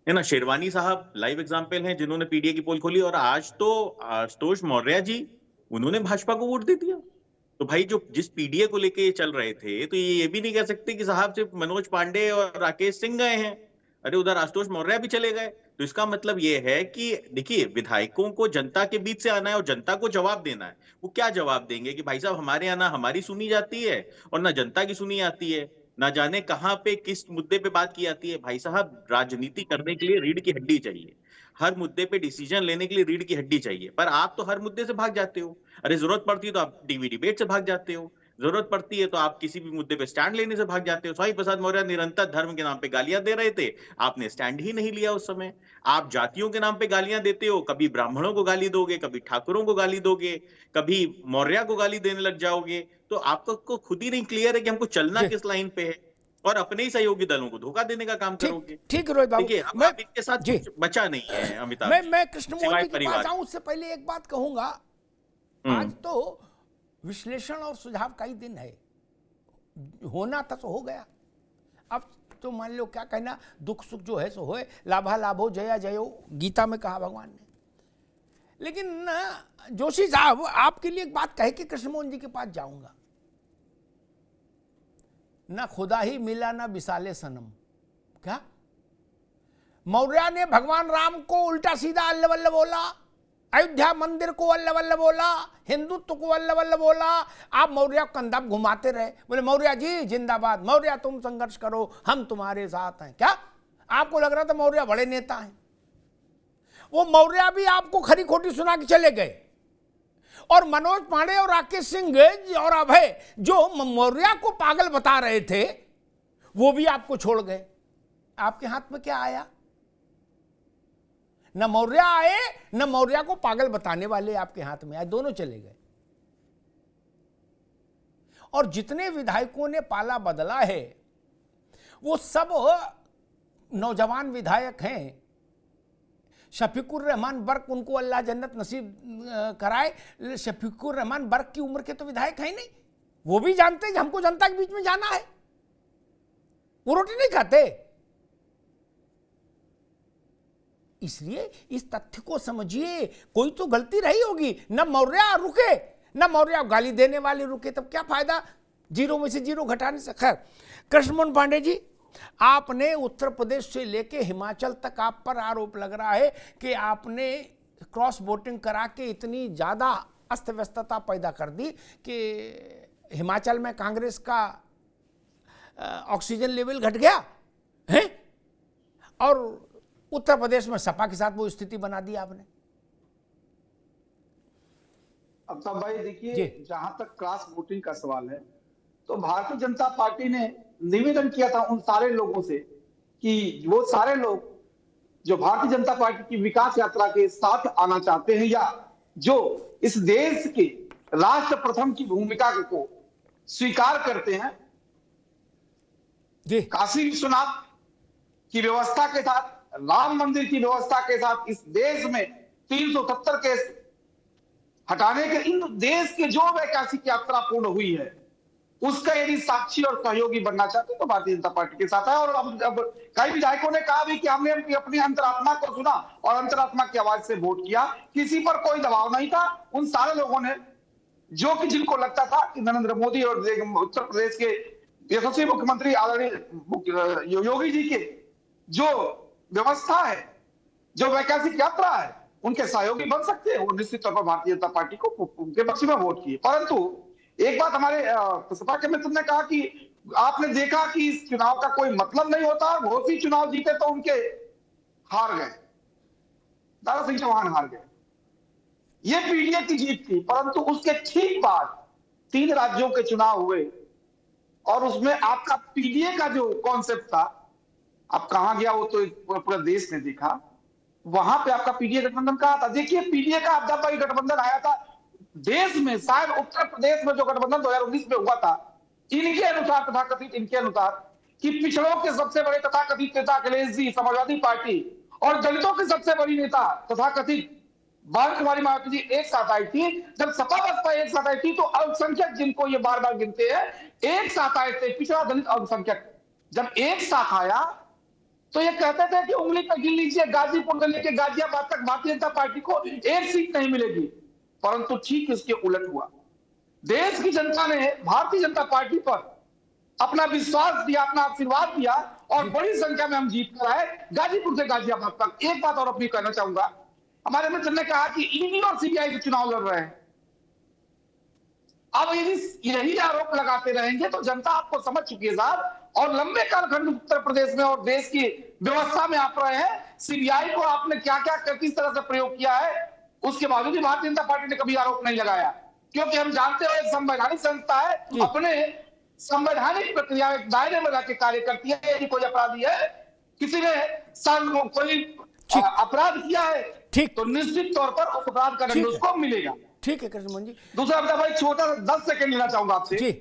है ना। शेरवानी साहब लाइव एग्जाम्पल हैं जिन्होंने पीडीए की पोल खोली। और आज तो आशुतोष मौर्य जी, उन्होंने भाजपा को वोट दे दिया। तो भाई जो जिस पीडीए को लेके ये चल रहे थे, तो ये भी नहीं कह सकते कि साहब सिर्फ मनोज पांडे और राकेश सिंह गए हैं, अरे उधर आशुतोष मौर्य भी चले गए। तो इसका मतलब ये है कि देखिए, विधायकों को जनता के बीच से आना है और जनता को जवाब देना है। वो क्या जवाब देंगे कि भाई साहब हमारे यहाँ ना हमारी सुनी जाती है और ना जनता की सुनी आती है, ना जाने कहाँ पे किस मुद्दे पे बात की जाती है। भाई साहब, राजनीति करने के लिए रीढ़ की हड्डी चाहिए, हर मुद्दे पे डिसीजन लेने के लिए रीढ़ की हड्डी चाहिए, पर आप तो हर मुद्दे से भाग जाते हो। अरे जरूरत पड़ती है तो आप टीवी डिबेट से भाग जाते हो, जरूरत पड़ती है तो आप किसी भी मुद्दे पे स्टैंड लेने से भाग जाते हो। स्वामी प्रसाद मौर्य निरंतर धर्म के नाम पे गालियां दे रहे थे, आपने स्टैंड ही नहीं लिया उस समय। आप जातियों के नाम पे गालियां देते हो, कभी ब्राह्मणों को गाली दोगे, कभी ठाकुरों को गाली दोगे, कभी मौर्य को गाली देने लग जाओगे। तो आपको खुद ही नहीं क्लियर है कि हमको चलना किस लाइन पे है, और अपने ही सहयोगी दलों को धोखा देने का काम करोगे। ठीक रोहित बाबू, मैं इनके साथ कुछ बचा नहीं है अमिताभ। मैं कृष्णमोहन जी के पास आऊं, उससे पहले एक बात कहूंगा। आज तो विश्लेषण और सुझाव का ही दिन है, होना था तो हो गया। अब तो मान लो क्या कहना, दुख सुख जो है सो होए, लाभा लाभो जया जयो, गीता में कहा भगवान ने। लेकिन जोशी साहब, आपके लिए एक बात कह के कृष्णमोहन जी के पास जाऊंगा। ना खुदा ही मिला ना विशाले सनम। क्या मौर्य ने भगवान राम को उल्टा सीधा अल्ल वल्ल बोला, अयोध्या मंदिर को अल्ल वल्ल बोला, हिंदुत्व को अल्ल वल्ल बोला। आप मौर्य को कंधा घुमाते रहे, बोले मौर्य जी जिंदाबाद, मौर्य तुम संघर्ष करो, हम तुम्हारे साथ हैं। क्या आपको लग रहा था मौर्य बड़े नेता हैं? वो मौर्य भी आपको खरी खोटी सुना के चले गए। और मनोज पांडे और राकेश सिंह और अभय जो मौर्य को पागल बता रहे थे, वो भी आपको छोड़ गए। आपके हाथ में क्या आया? न मौर्य आए, न मौर्य को पागल बताने वाले आपके हाथ में आए, दोनों चले गए। और जितने विधायकों ने पाला बदला है, वो सब नौजवान विधायक हैं। शफीकुर रहमान बर्क, उनको अल्लाह जन्नत नसीब कराए, शफीकुर रहमान बर्क की उम्र के तो विधायक है नहीं, वो भी जानते हैं कि हमको जनता के बीच में जाना है, वो रोटी नहीं खाते। इसलिए इस तथ्य को समझिए, कोई तो गलती रही होगी। न मौर्य रुके, न मौर्य गाली देने वाले रुके, तब क्या फायदा जीरो में से जीरो घटाने से। खैर, कृष्णमोहन पांडे जी, आपने उत्तर प्रदेश से लेके हिमाचल तक आप पर आरोप लग रहा है कि आपने क्रॉस वोटिंग करा के इतनी ज्यादा अस्त व्यस्तता पैदा कर दी कि हिमाचल में कांग्रेस का ऑक्सीजन लेवल घट गया है, और उत्तर प्रदेश में सपा के साथ वो स्थिति बना दी आपने। अब तब भाई देखिए, जहां तक क्रॉस वोटिंग का सवाल है, तो भारतीय जनता पार्टी ने निवेदन किया था उन सारे लोगों से कि वो सारे लोग जो भारतीय जनता पार्टी की विकास यात्रा के साथ आना चाहते हैं, या जो इस देश के राष्ट्र प्रथम की भूमिका को स्वीकार करते हैं, काशी विश्वनाथ की व्यवस्था के साथ, राम मंदिर की व्यवस्था के साथ, इस देश में 377 केस हटाने के, इन देश के जो वैकासिक यात्रा पूर्ण हुई है, उसका यदि साक्षी और सहयोगी बनना चाहते हैं तो भारतीय जनता पार्टी के साथ है। और अब कई विधायकों ने कहा भी कि हमने अपनी अंतरात्मा को सुना और अंतरात्मा की आवाज से वोट किया, किसी पर कोई दबाव नहीं था। उन सारे लोगों ने, जो कि जिनको लगता था कि नरेंद्र मोदी और उत्तर प्रदेश के यशस्वी मुख्यमंत्री आदरणीय योगी जी के जो व्यवस्था है, जो वैकल्पिक यात्रा है, उनके सहयोगी बन सकते हैं, वो निश्चित तौर पर भारतीय जनता पार्टी को उनके पक्ष में वोट किए। परंतु एक बात हमारे सपा के मित्र ने कहा कि आपने देखा कि इस चुनाव का कोई मतलब नहीं होता, घोषित चुनाव जीते तो उनके हार गए, दारा सिंह चौहान हार गए, ये पीडीए की जीत थी। परंतु उसके ठीक बाद 3 राज्यों के चुनाव हुए और उसमें आपका पीडीए का जो कॉन्सेप्ट था, अब कहां गया वो तो पूरा देश ने देखा, वहां पे आपका पीडीए गठबंधन कहा था। देखिए, पीडीए का जब भाई गठबंधन आया था देश में, शायद उत्तर प्रदेश में जो गठबंधन 2019 में हुआ था, इनके अनुसार, तथाकथित इनके अनुसार, कि पिछड़ों के सबसे बड़े तथाकथित नेता अखिलेश जी, समाजवादी पार्टी, और दलितों की सबसे बड़ी नेता तथाकथित बाल कुमारी मायावती जी एक साथ आई थी। जब सपा बसपा एक साथ आई थी तो अल्पसंख्यक, जिनको ये बार बार गिनते हैं, एक साथ आए थे, पिछड़ा दलित अल्पसंख्यक जब एक साथ आया तो ये कहते थे कि उंगली पर गिन लीजिए, गाजीपुर से लेकर गाजियाबाद तक भारतीय जनता पार्टी को एक सीट नहीं मिलेगी। परंतु ठीक इसके उलट हुआ। देश की जनता ने भारतीय जनता पार्टी पर अपना विश्वास दिया, अपना आशीर्वाद दिया, और बड़ी संख्या में हम जीत कर आए गाजीपुर से गाजियाबाद तक। एक बात और अपनी कहना चाहूंगा, हमारे मित्र ने कहा कि ईडी और सीबीआई के चुनाव लड़ रहे हैं। अब यदि यही आरोप लगाते रहेंगे तो जनता आपको समझ चुकी है साहब, और लंबे कालखंड उत्तर प्रदेश में और देश की व्यवस्था में आप रहे हैं। सीबीआई को आपने क्या क्या किस तरह से प्रयोग किया है, उसके बावजूद भी भारतीय जनता पार्टी ने कभी आरोप नहीं लगाया, क्योंकि हम जानते हैं एक संवैधानिक संस्था है, अपने संवैधानिक प्रक्रिया में दायरे में रहकर कार्य करती है। यदि कोई अपराधी है, किसी ने कोई अपराध किया है, तो निश्चित तौर पर उस अपराध का दंड उसको मिलेगा। ठीक है कृष्णमोहन जी। दूसरा भाई छोटा 10 सेकंड लेना चाहूंगा आपसे,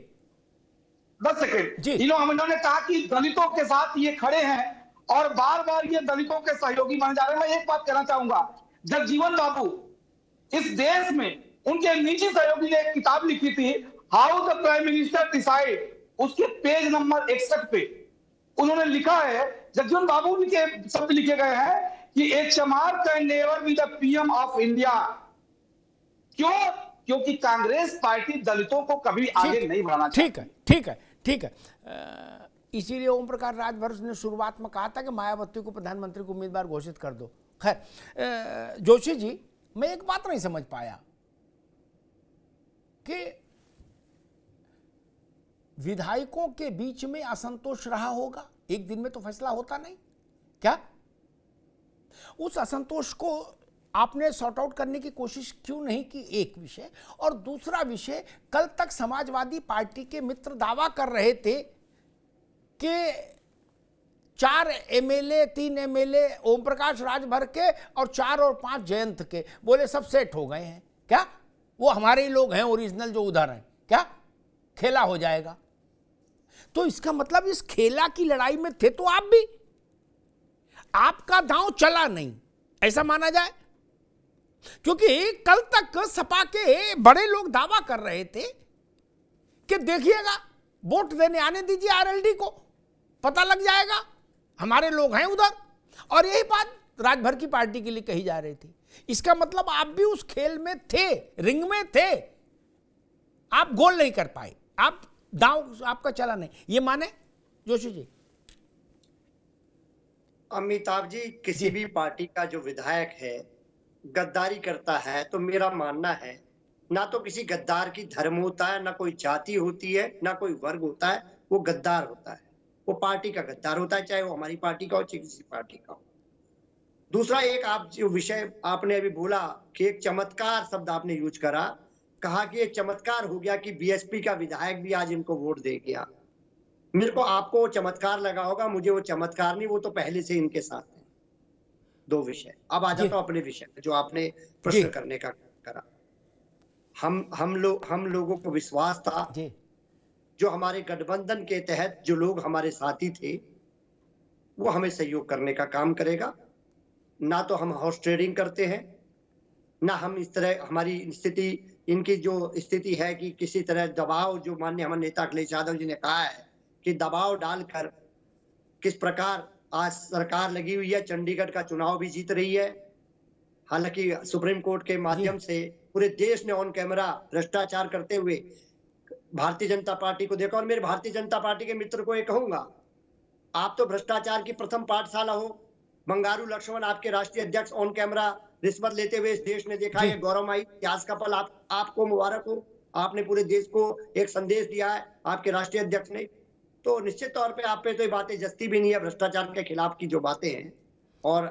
10 सेकंड। इन्होंने कहा कि दलितों के साथ ये खड़े हैं और बार बार ये दलितों के सहयोगी बने जा रहे हैं। मैं एक बात कहना चाहूंगा, जगजीवन बाबू इस देश में, उनके निजी सहयोगी ने एक किताब लिखी थी, how the prime minister decide, उसके पेज नंबर 61 पे उन्होंने लिखा है, जगजीवन बाबू के शब्द लिखे गए हैं कि ए चमार can never be the PM of India. क्यों? क्योंकि कांग्रेस पार्टी दलितों को कभी आगे नहीं बढ़ाना चाहती। ठीक है। इसीलिए ओम प्रकाश राजभर ने शुरुआत में कहा था कि मायावती को प्रधानमंत्री को उम्मीदवार घोषित कर दो। खैर जोशी जी, मैं एक बात नहीं समझ पाया कि विधायकों के बीच में असंतोष रहा होगा, एक दिन में तो फैसला होता नहीं क्या? उस असंतोष को आपने सॉर्ट आउट करने की कोशिश क्यों नहीं की? एक विषय। और दूसरा विषय, कल तक समाजवादी पार्टी के मित्र दावा कर रहे थे कि 4 एमएलए 3 एमएलए ओम प्रकाश राजभर के और 4 और 5 जयंत के, बोले सब सेट हो गए हैं क्या? वो हमारे ही लोग हैं ओरिजिनल जो उधर हैं क्या? खेला हो जाएगा। तो इसका मतलब इस खेला की लड़ाई में थे तो आप भी, आपका दांव चला नहीं, ऐसा माना जाए। क्योंकि कल तक सपा के बड़े लोग दावा कर रहे थे कि देखिएगा वोट देने आने दीजिए आरएलडी को, पता लग जाएगा हमारे लोग हैं उधर। और यही बात राजभर की पार्टी के लिए कही जा रही थी। इसका मतलब आप भी उस खेल में थे, रिंग में थे, आप गोल नहीं कर पाए, आप दांव आपका चला नहीं, ये माने जोशी जी? अमिताभ जी, किसी भी पार्टी का जो विधायक है गद्दारी करता है तो मेरा मानना है ना तो किसी गद्दार की धर्म होता है, ना कोई जाति होती है, ना कोई वर्ग होता है, वो गद्दार होता है, वो पार्टी का गद्दार होता है, चाहे वो हमारी पार्टी का हो चाहे किसी पार्टी का हो। दूसरा, एक आप जो विषय आपने अभी बोला कि एक चमत्कार शब्द आपने यूज करा, कहा कि एक चमत्कार हो गया कि बीएसपी का विधायक भी आज इनको वोट दे गया। मेरे को आपको वो चमत्कार लगा होगा, मुझे वो चमत्कार नहीं, वो तो पहले से इनके साथ है। दो विषय। अब आ जाता हूं अपने विषय जो आपने प्रश्न करने का करा। हम लोगों को विश्वास था जो हमारे गठबंधन के तहत जो लोग हमारे साथी थे वो हमें सहयोग करने का काम करेगा। ना तो हम हाउस ट्रेडिंग करते हैं, ना हम इस तरह हमारी स्थिति, इनकी जो स्थिति है कि किसी तरह दबाव, जो माननीय हमारे नेता अखिलेश यादव जी ने कहा है कि दबाव डालकर किस प्रकार आज सरकार लगी हुई है, चंडीगढ़ का चुनाव भी जीत रही है। हालांकि सुप्रीम कोर्ट के माध्यम से पूरे देश ने ऑन कैमरा भ्रष्टाचार करते हुए भारतीय जनता पार्टी को देखा। और मेरे भारतीय जनता पार्टी के मित्र को ये कहूंगा, आप तो भ्रष्टाचार की प्रथम पाठशाला हो। बंगारू लक्ष्मण आपके राष्ट्रीय अध्यक्ष ऑन कैमरा रिश्वत लेते हुए इस देश ने देखा है। गौरवमयी इतिहास का पल आपको मुबारक हो। आपने पूरे देश को एक संदेश दिया है आपके राष्ट्रीय अध्यक्ष ने। तो निश्चित तौर पे आप पे तो ये बातें जस्ती भी नहीं है, भ्रष्टाचार के खिलाफ की जो बातें हैं। और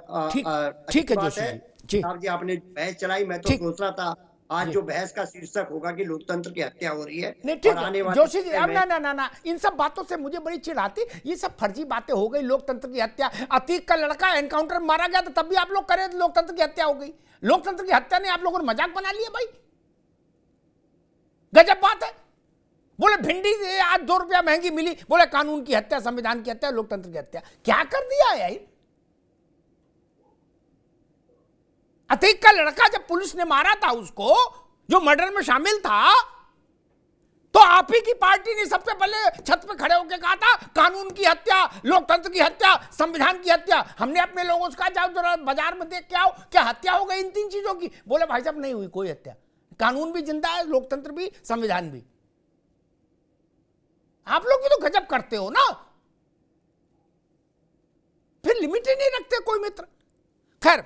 ठीक है जोशी जी, साहब जी आपने बहस चलाई, मैं तो सोच रहा था आज जो बहस का शीर्षक होगा कि लोकतंत्र की हत्या हो रही है। और आने वाले जोशी जी, अब ना इन सब बातों से मुझे बड़ी चिढ़ आती। ये सब फर्जी बातें हो गई, लोकतंत्र की हत्या। अतीक का लड़का एनकाउंटर में मारा गया तो तब भी आप लोग करे लोकतंत्र की हत्या हो गई। लोकतंत्र की हत्या ने आप लोगों ने मजाक बना लिया भाई, गजब बात है। बोले भिंडी आज 2 रुपया महंगी मिली, बोले कानून की हत्या, संविधान की हत्या, लोकतंत्र की हत्या। क्या कर दिया है यार? अतीक का लड़का जब पुलिस ने मारा था उसको, जो मर्डर में शामिल था, तो आप ही की पार्टी ने सबसे पहले छत पे खड़े होकर कहा था कानून की हत्या, लोकतंत्र की हत्या, संविधान की हत्या। हमने अपने लोगों से कहा जाओ जरा बाजार में देख के आओ, क्या हत्या हो गई इन 3 चीजों की? बोले भाई साहब नहीं हुई कोई हत्या, कानून भी जिंदा है, लोकतंत्र भी, संविधान भी। आप लोग भी तो गजब करते हो ना, फिर लिमिट ही नहीं रखते कोई मित्र। खैर,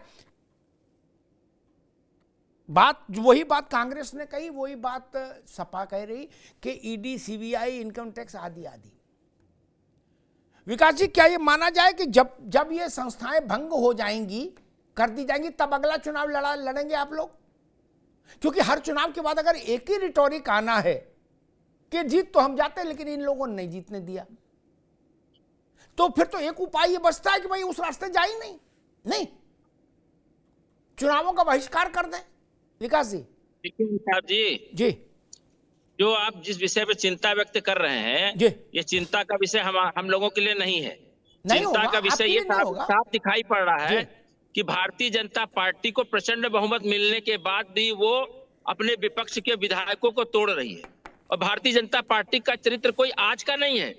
वही बात कांग्रेस ने कही, वही बात सपा कह रही कि ईडी, सीबीआई, इनकम टैक्स आदि आदि। विकास जी, क्या ये माना जाए कि जब ये संस्थाएं भंग हो जाएंगी, कर दी जाएंगी, तब अगला चुनाव लड़ेंगे आप लोग? क्योंकि हर चुनाव के बाद अगर एक ही रिटोरिक आना है कि जीत तो हम जाते हैं लेकिन इन लोगों ने नहीं जीतने दिया, तो फिर तो एक उपाय ये बचता है कि भाई उस रास्ते जा ही नहीं, चुनावों का बहिष्कार कर दें। विकास जी, जी जो आप जिस विषय पर चिंता व्यक्त कर रहे हैं, ये चिंता का विषय हम लोगों के लिए नहीं है। चिंता का विषय ये साफ दिखाई पड़ रहा है कि भारतीय जनता पार्टी को प्रचंड बहुमत मिलने के बाद भी वो अपने विपक्ष के विधायकों को तोड़ रही है। और भारतीय जनता पार्टी का चरित्र कोई आज का नहीं है।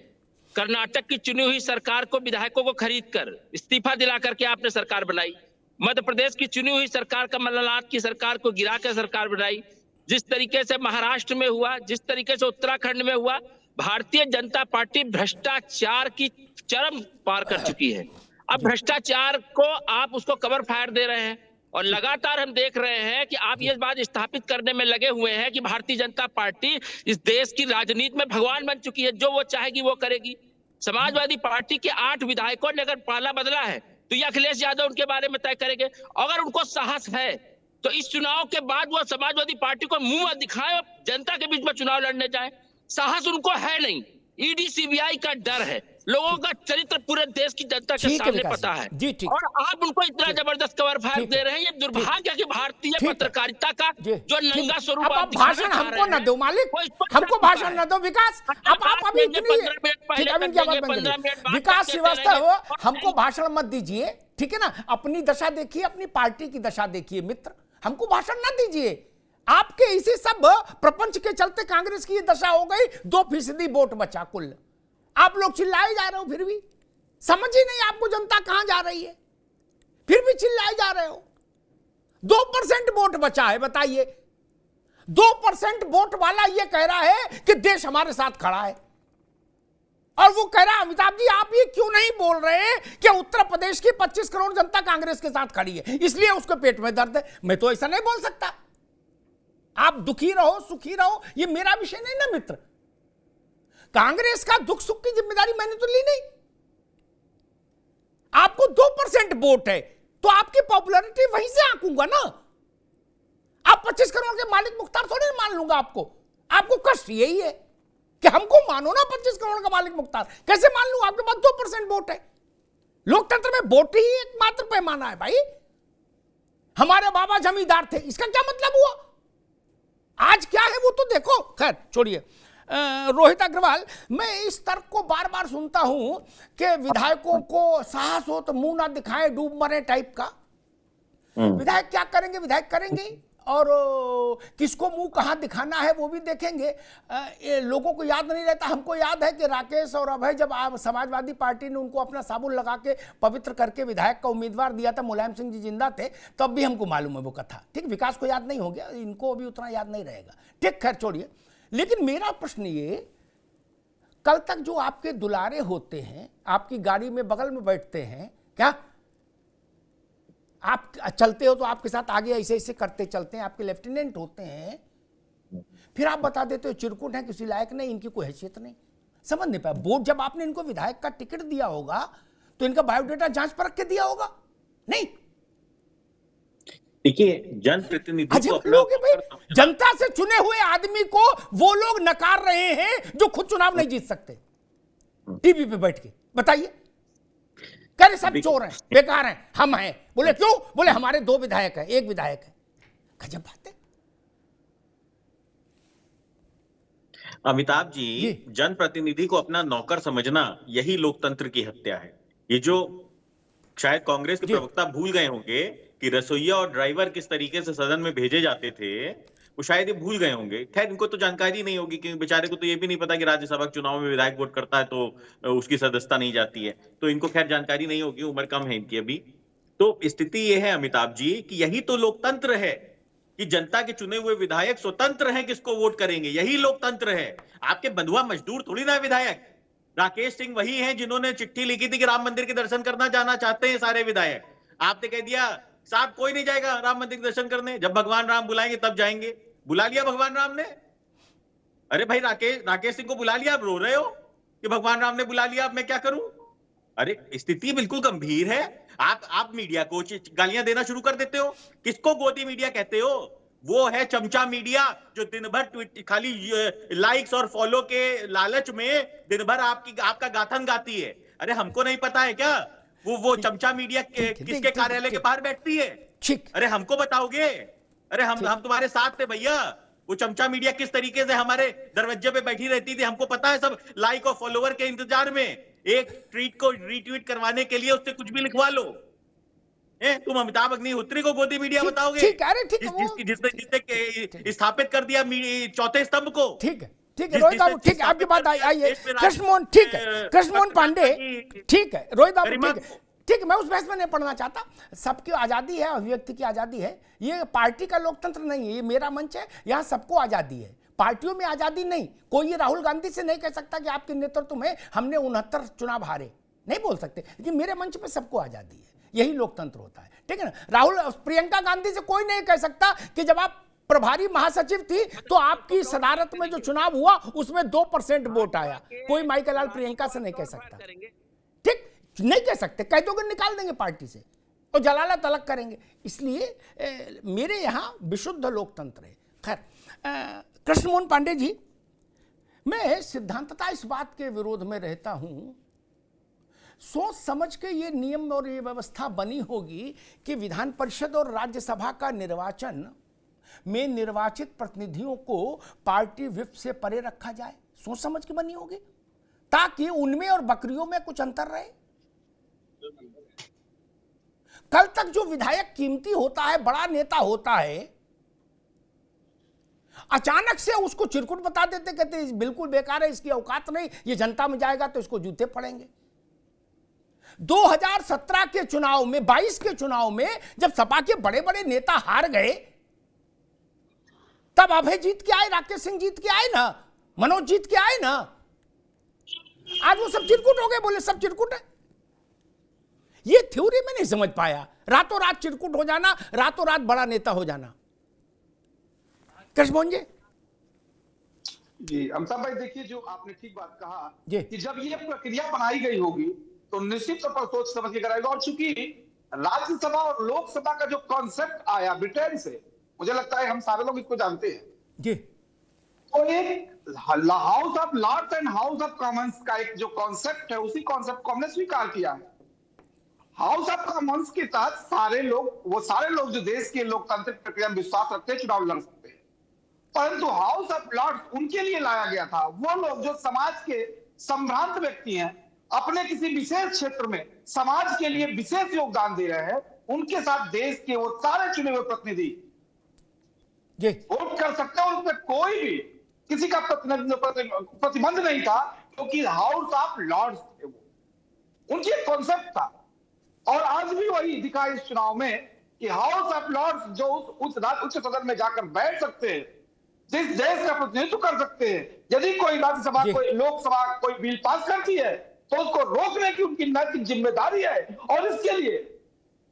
कर्नाटक की चुनी हुई सरकार को, विधायकों को खरीद कर, इस्तीफा दिला करके आपने सरकार बनाई। मध्य प्रदेश की चुनी हुई सरकार, कमलनाथ की सरकार को गिरा कर सरकार बनाई। जिस तरीके से महाराष्ट्र में हुआ, जिस तरीके से उत्तराखंड में हुआ, भारतीय जनता पार्टी भ्रष्टाचार की चरम पार कर चुकी है। अब भ्रष्टाचार को आप उसको कवर फायर दे रहे हैं और लगातार हम देख रहे हैं कि आप ये बात स्थापित करने में लगे हुए हैं कि भारतीय जनता पार्टी इस देश की राजनीति में भगवान बन चुकी है, जो वो चाहेगी वो करेगी। समाजवादी पार्टी के 8 विधायकों ने अगर पाला बदला है तो ये अखिलेश यादव उनके बारे में तय करेंगे। अगर उनको साहस है तो इस चुनाव के बाद वो समाजवादी पार्टी को मुंह मत दिखाए, जनता के बीच में चुनाव लड़ने जाए। साहस उनको है नहीं, ईडी सीबीआई का डर है। लोगों का चरित्र पूरे देश की जनता के सामने पता है। और आप उनको इतना जबरदस्त कवर फायर दे रहे हैं। ये दुर्भाग्य है कि भारतीय पत्रकारिता का जो नंगा स्वरूप आप भाषण हमको न दो मालिक, हमको भाषण न दो। विकास, अब आप अभी विकास श्रीवास्तव, हमको भाषण मत दीजिए, ठीक है ना? अपनी दशा देखिए, अपनी पार्टी की दशा देखिए मित्र, हमको भाषण न दीजिए। आपके इसी सब प्रपंच के चलते कांग्रेस की ये दशा हो गई, 2% वोट बचा कुल। आप लोग चिल्लाए जा रहे हो, फिर भी समझ ही नहीं आपको जनता कहां जा रही है, फिर भी चिल्लाए जा रहे हो। 2% वोट बचा है, बताइए। 2% वोट वाला ये कह रहा है कि देश हमारे साथ खड़ा है, और वो कह रहा है अमिताभ जी आप ये क्यों नहीं बोल रहे कि उत्तर प्रदेश की 25 करोड़ जनता कांग्रेस के साथ खड़ी है, इसलिए उसके पेट में दर्द है। मैं तो ऐसा नहीं बोल सकता। आप दुखी रहो सुखी रहो, ये मेरा विषय नहीं ना मित्र। कांग्रेस का दुख सुख की जिम्मेदारी मैंने तो ली नहीं। आपको 2% वोट है तो आपकी पॉपुलैरिटी वहीं से आंकूंगा ना। आप 25 करोड़ के मालिक मुख्तार थोड़ी मान लूंगा आपको। आपको कष्ट यही है कि हमको मानो ना 25 करोड़ का मालिक मुख्तार। कैसे मान लूं? आपके पास 2% वोट है। लोकतंत्र में वोट ही एकमात्र पैमाना है भाई। हमारे बाबा जमींदार थे, इसका क्या मतलब हुआ? आज क्या है वो तो देखो। खैर छोड़िए। रोहित अग्रवाल, मैं इस तर्क को बार बार सुनता हूं कि विधायकों को साहस हो तो मुंह ना दिखाएं, डूब मरे टाइप का। विधायक क्या करेंगे? विधायक करेंगे, और किसको मुंह कहां दिखाना है वो भी देखेंगे। लोगों को याद नहीं रहता। हमको याद है कि राकेश और अभय जब समाजवादी पार्टी ने उनको अपना साबुन लगा के पवित्र करके विधायक का उम्मीदवार दिया था, मुलायम सिंह जी जिंदा थे, तब भी हमको मालूम है वो कथा। ठीक, विकास को याद नहीं हो गया, इनको अभी उतना याद नहीं रहेगा। ठीक, खैर छोड़िए। लेकिन मेरा प्रश्न ये, कल तक जो आपके दुलारे होते हैं, आपकी गाड़ी में बगल में बैठते हैं, क्या आप चलते हो तो आपके साथ आगे ऐसे ऐसे करते चलते हैं, आपके लेफ्टिनेंट होते हैं, फिर आप बता देते हो चिरकुट है, किसी लायक नहीं, इनकी कोई हैसियत नहीं। समझ नहीं पाया। वोट जब आपने इनको विधायक का टिकट दिया होगा तो इनका बायोडाटा जांच परख के दिया होगा नहीं? देखिए, जनप्रतिनिधि लोग भाई जनता से चुने हुए आदमी को वो लोग नकार रहे हैं जो खुद चुनाव नहीं जीत सकते, टीवी पे बैठ के। बताइए, कह रहे सब चोर हैं, बेकार हैं, हम हैं। बोले क्यों? बोले हमारे 2 विधायक हैं, 1 विधायक है। गजब बात है। अमिताभ जी, जनप्रतिनिधि को अपना नौकर समझना यही लोकतंत्र की हत्या है। ये जो शायद कांग्रेस के प्रवक्ता भूल गए होंगे कि रसोइया और ड्राइवर किस तरीके से सदन में भेजे जाते थे, वो शायद ये भूल गए होंगे। खैर, इनको तो जानकारी नहीं होगी क्योंकि बेचारे को तो ये भी नहीं पता कि राज्यसभा चुनाव में विधायक वोट करता है तो उसकी सदस्यता नहीं जाती है, तो इनको खैर जानकारी नहीं होगी, उम्र कम है इनकी अभी। तो स्थिति ये है अमिताभ जी कि यही तो लोकतंत्र है कि जनता के चुने हुए विधायक स्वतंत्र हैं किसको वोट करेंगे। यही लोकतंत्र है। आपके बंधुआ मजदूर थोड़ी ना विधायक। राकेश सिंह वही हैं जिन्होंने चिट्ठी लिखी थी कि राम मंदिर के दर्शन करना जाना चाहते हैं सारे विधायक। आपने कह दिया साहब कोई नहीं जाएगा राम मंदिर के दर्शन करने, जब भगवान राम बुलाएंगे तब जाएंगे। बुला लिया भगवान राम ने। अरे भाई, राकेश सिंह को बुला लिया, आप रो रहे हो कि भगवान राम ने बुला लिया, अब मैं क्या करूं? अरे स्थिति बिल्कुल गंभीर है। आप मीडिया को गालियां देना शुरू कर देते हो। किसको गोदी मीडिया कहते हो? वो है चमचा मीडिया जो दिन भर ट्वीट खाली लाइक्स और फॉलो के लालच में दिन भर आपका गाथन गाती है। अरे हमको नहीं पता है क्या? वो चमचा मीडिया किसके कार्यालय के बाहर बैठती है? अरे हमको बताओगे? अरे हम तुम्हारे साथ थे भैया। वो चमचा मीडिया किस तरीके से हमारे दरवाजे पे बैठी रहती थी हमको पता है सब। लाइक और फॉलोवर के इंतजार में एक ट्वीट को रीट्वीट करवाने के लिए उससे कुछ भी लिखवा लो। तुम अमिताभ अग्निहोत्री को गोदी मीडिया बताओगे? जिसने स्थापित कर दिया चौथे स्तंभ को। ठीक है, ठीक है रोहित बाबू, ठीक है, आपकी बात आई है। कृष्णमोहन, ठीक है, कृष्णमोहन पांडे, ठीक है, रोहित बाबू, ठीक है, ठीक है। मैं उस बहस में नहीं पढ़ना चाहता। सबकी आजादी है, अभिव्यक्ति की आजादी है। ये पार्टी का लोकतंत्र नहीं है, ये मेरा मंच है, यहाँ सबको आजादी है। पार्टियों में आजादी नहीं। कोई ये राहुल गांधी से नहीं कह सकता कि आपके नेतृत्व में हमने 69 चुनाव हारे, नहीं बोल सकते। लेकिन मेरे मंच पे सबको आजादी है, यही लोकतंत्र होता है। ठीक है ना? प्रियंका गांधी से कोई नहीं कह सकता कि जब आप प्रभारी महासचिव थी तो आपकी सदारत में जो चुनाव हुआ उसमें 2% वोट आया। कोई माइकल लाल प्रियंका से नहीं कह सकता। ठीक, नहीं कह सकते। कह दोगे निकाल देंगे पार्टी से और जलालत अलग करेंगे। इसलिए मेरे यहाँ विशुद्ध लोकतंत्र है। खैर, कृष्णमोहन पांडे जी, मैं सिद्धांततः इस बात के विरोध में रहता हूं। सोच समझ के ये नियम और ये व्यवस्था बनी होगी कि विधान परिषद और राज्यसभा का निर्वाचन में निर्वाचित प्रतिनिधियों को पार्टी व्हिप से परे रखा जाए। सोच समझ के बनी होगी ताकि उनमें और बकरियों में कुछ अंतर रहे। कल तक जो विधायक कीमती होता है, बड़ा नेता होता है, अचानक से उसको चिरकुट बता देते, कहते बिल्कुल बेकार है, इसकी औकात नहीं, ये जनता में जाएगा तो इसको जूते पड़ेंगे। 2017 के चुनाव में, 22 के चुनाव में जब सपा के बड़े बड़े नेता हार गए, तब अभय जीत के आए, राकेश सिंह जीत के आए ना, मनोज जीत के आए ना। आज वो सब चिरकुट हो गए, बोले सब चिरकुट है। ये थ्योरी में नहीं समझ पाया, रातों रात चिरकुट हो जाना, रातों रात बड़ा नेता हो जाना। कृष्ण जी अमिताभ भाई, देखिए जो आपने ठीक बात कहा जी, कि जब ये प्रक्रिया बनाई गई होगी तो निश्चित तौर पर सोच समझ के कराएगा। और चूंकि राज्यसभा और लोकसभा का जो कॉन्सेप्ट आया ब्रिटेन से, मुझे लगता है हम सारे लोग इसको जानते हैं जी। तो एक House of Lords and House of Commons का एक जो कॉन्सेप्ट है, उसी कॉन्सेप्ट को हमने स्वीकार किया है। हाउस ऑफ कॉमन्स के तहत सारे लोग जो देश के लोकतांत्रिक प्रक्रिया में विश्वास रखते हैं चुनाव लड़ सकते हैं, परंतु हाउस ऑफ लॉर्ड्स उनके लिए लाया गया था, वो लोग जो समाज के संभ्रांत व्यक्ति हैं, अपने किसी विशेष क्षेत्र में समाज के लिए विशेष योगदान दे रहे हैं, उनके साथ देश के वो सारे चुने हुए प्रतिनिधि वोट कर सकते हैं। उनमें कोई भी किसी का प्रतिबंध नहीं था, क्योंकि हाउस ऑफ लॉर्ड्स थे वो, उनकी कॉन्सेप्ट था। और आज भी वही दिखा इस चुनाव में कि हाउस ऑफ लॉर्ड्स जो उच्च सदन में जाकर बैठ सकते हैं, जिस देश का प्रतिनिधित्व कर सकते हैं, यदि कोई राज्यसभा कोई लोकसभा कोई बिल पास करती है तो उसको रोकने की उनकी नैतिक जिम्मेदारी है। और इसके लिए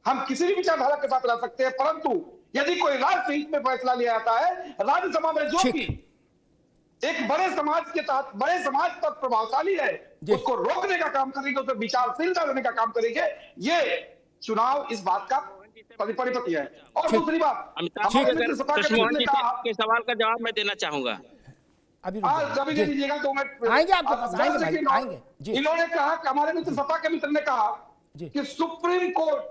हम किसी भी विचारधारा के साथ रह सकते हैं, परंतु यदि कोई राष्ट्र हित में फैसला लिया जाता है राज्यसभा में, जो कि एक बड़े समाज के तहत, बड़े समाज पर प्रभावशाली है, उसको रोकने का काम करेंगे, उसमें विचारशीलता देने का काम करेंगे। ये चुनाव इस बात का परिपति है। और दूसरी बात, के सवाल का जवाब मैं देना चाहूंगा। अभी दे दीजिएगा तो मैं आएंगे आपके पास, आएंगे जी। इन्होंने कहा, हमारे मित्र सपा के मित्र ने कहा कि सुप्रीम कोर्ट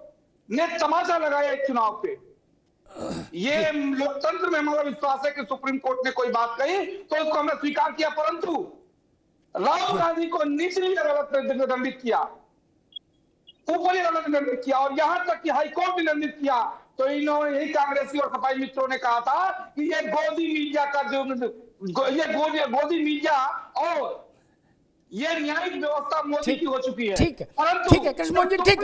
ने तमाचा लगाया इस चुनाव पे। ये लोकतंत्र में हमारा विश्वास है कि सुप्रीम कोर्ट ने कोई बात कही तो उसको हमने स्वीकार किया, परंतु राहुल गांधी को निचली अदालत ने दंडित किया, ऊपरी अदालत ने दंडित किया, और यहां तक कि हाईकोर्ट ने दंडित किया। तो इन्होंने, यही कांग्रेसी और सपाई मित्रों ने कहा था कि ये गोदी मीडिया का गोदी मीडिया और ये न्यायिक व्यवस्था मोदी की हो चुकी है। ठीक है कृष्ण जी, ठीक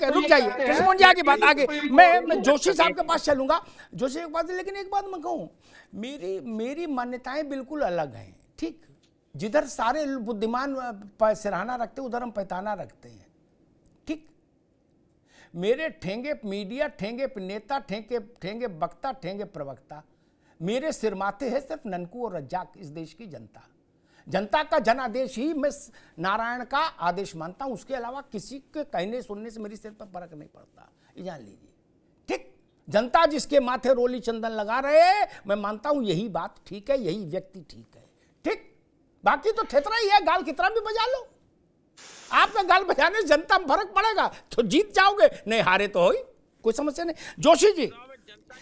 है, रुक जाइए कृष्ण जी, आगे बात आगे। मैं जोशी साहब के पास चलूंगा, जोशी के पास। लेकिन एक बात मैं कहूं, मेरी मान्यताएं बिल्कुल अलग हैं। ठीक, जिधर सारे बुद्धिमान सिरहाना रखते उधर हम पैताना रखते हैं। ठीक, मेरे ठेंगे मीडिया, ठेंगे नेता, ठेंगे वक्ता, ठेंगे प्रवक्ता, मेरे सिर माथे है सिर्फ ननकू और रज्जाक, इस देश की जनता का जनादेश ही मैं नारायण का आदेश मानता हूं। उसके अलावा किसी के कहने सुनने से मेरी सिर पर फर्क नहीं पड़ता, ये जान लीजिए। ठीक, जनता जिसके माथे रोली चंदन लगा रहे हैं, मैं मानता हूं यही बात ठीक है, यही व्यक्ति ठीक है। ठीक, बाकी तो थेतरा ही है, गाल कितना भी बजा लो, आपका गाल बजाने से जनता में फर्क पड़ेगा तो जीत जाओगे, नहीं हारे तो हो ही, कोई समस्या नहीं। जोशी जी,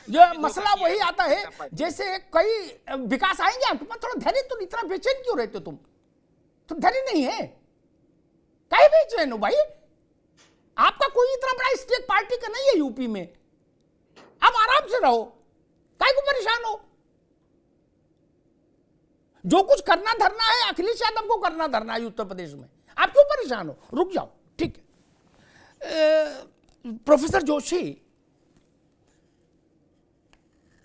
जो मसला वही आता है, जैसे कई विकास आएंगे आपके पास, थोड़ा धैर्य, तो इतना बेचैन क्यों रहते हो तुम? तो धैर्य नहीं है, कहीं बेचैन हो भाई? आपका कोई इतना बड़ा स्टेक पार्टी का नहीं है यूपी में, आप आराम से रहो, काहे को परेशान हो? जो कुछ करना धरना है अखिलेश यादव को करना धरना है उत्तर प्रदेश में, आप क्यों परेशान हो? रुक जाओ। ठीक है प्रोफेसर जोशी,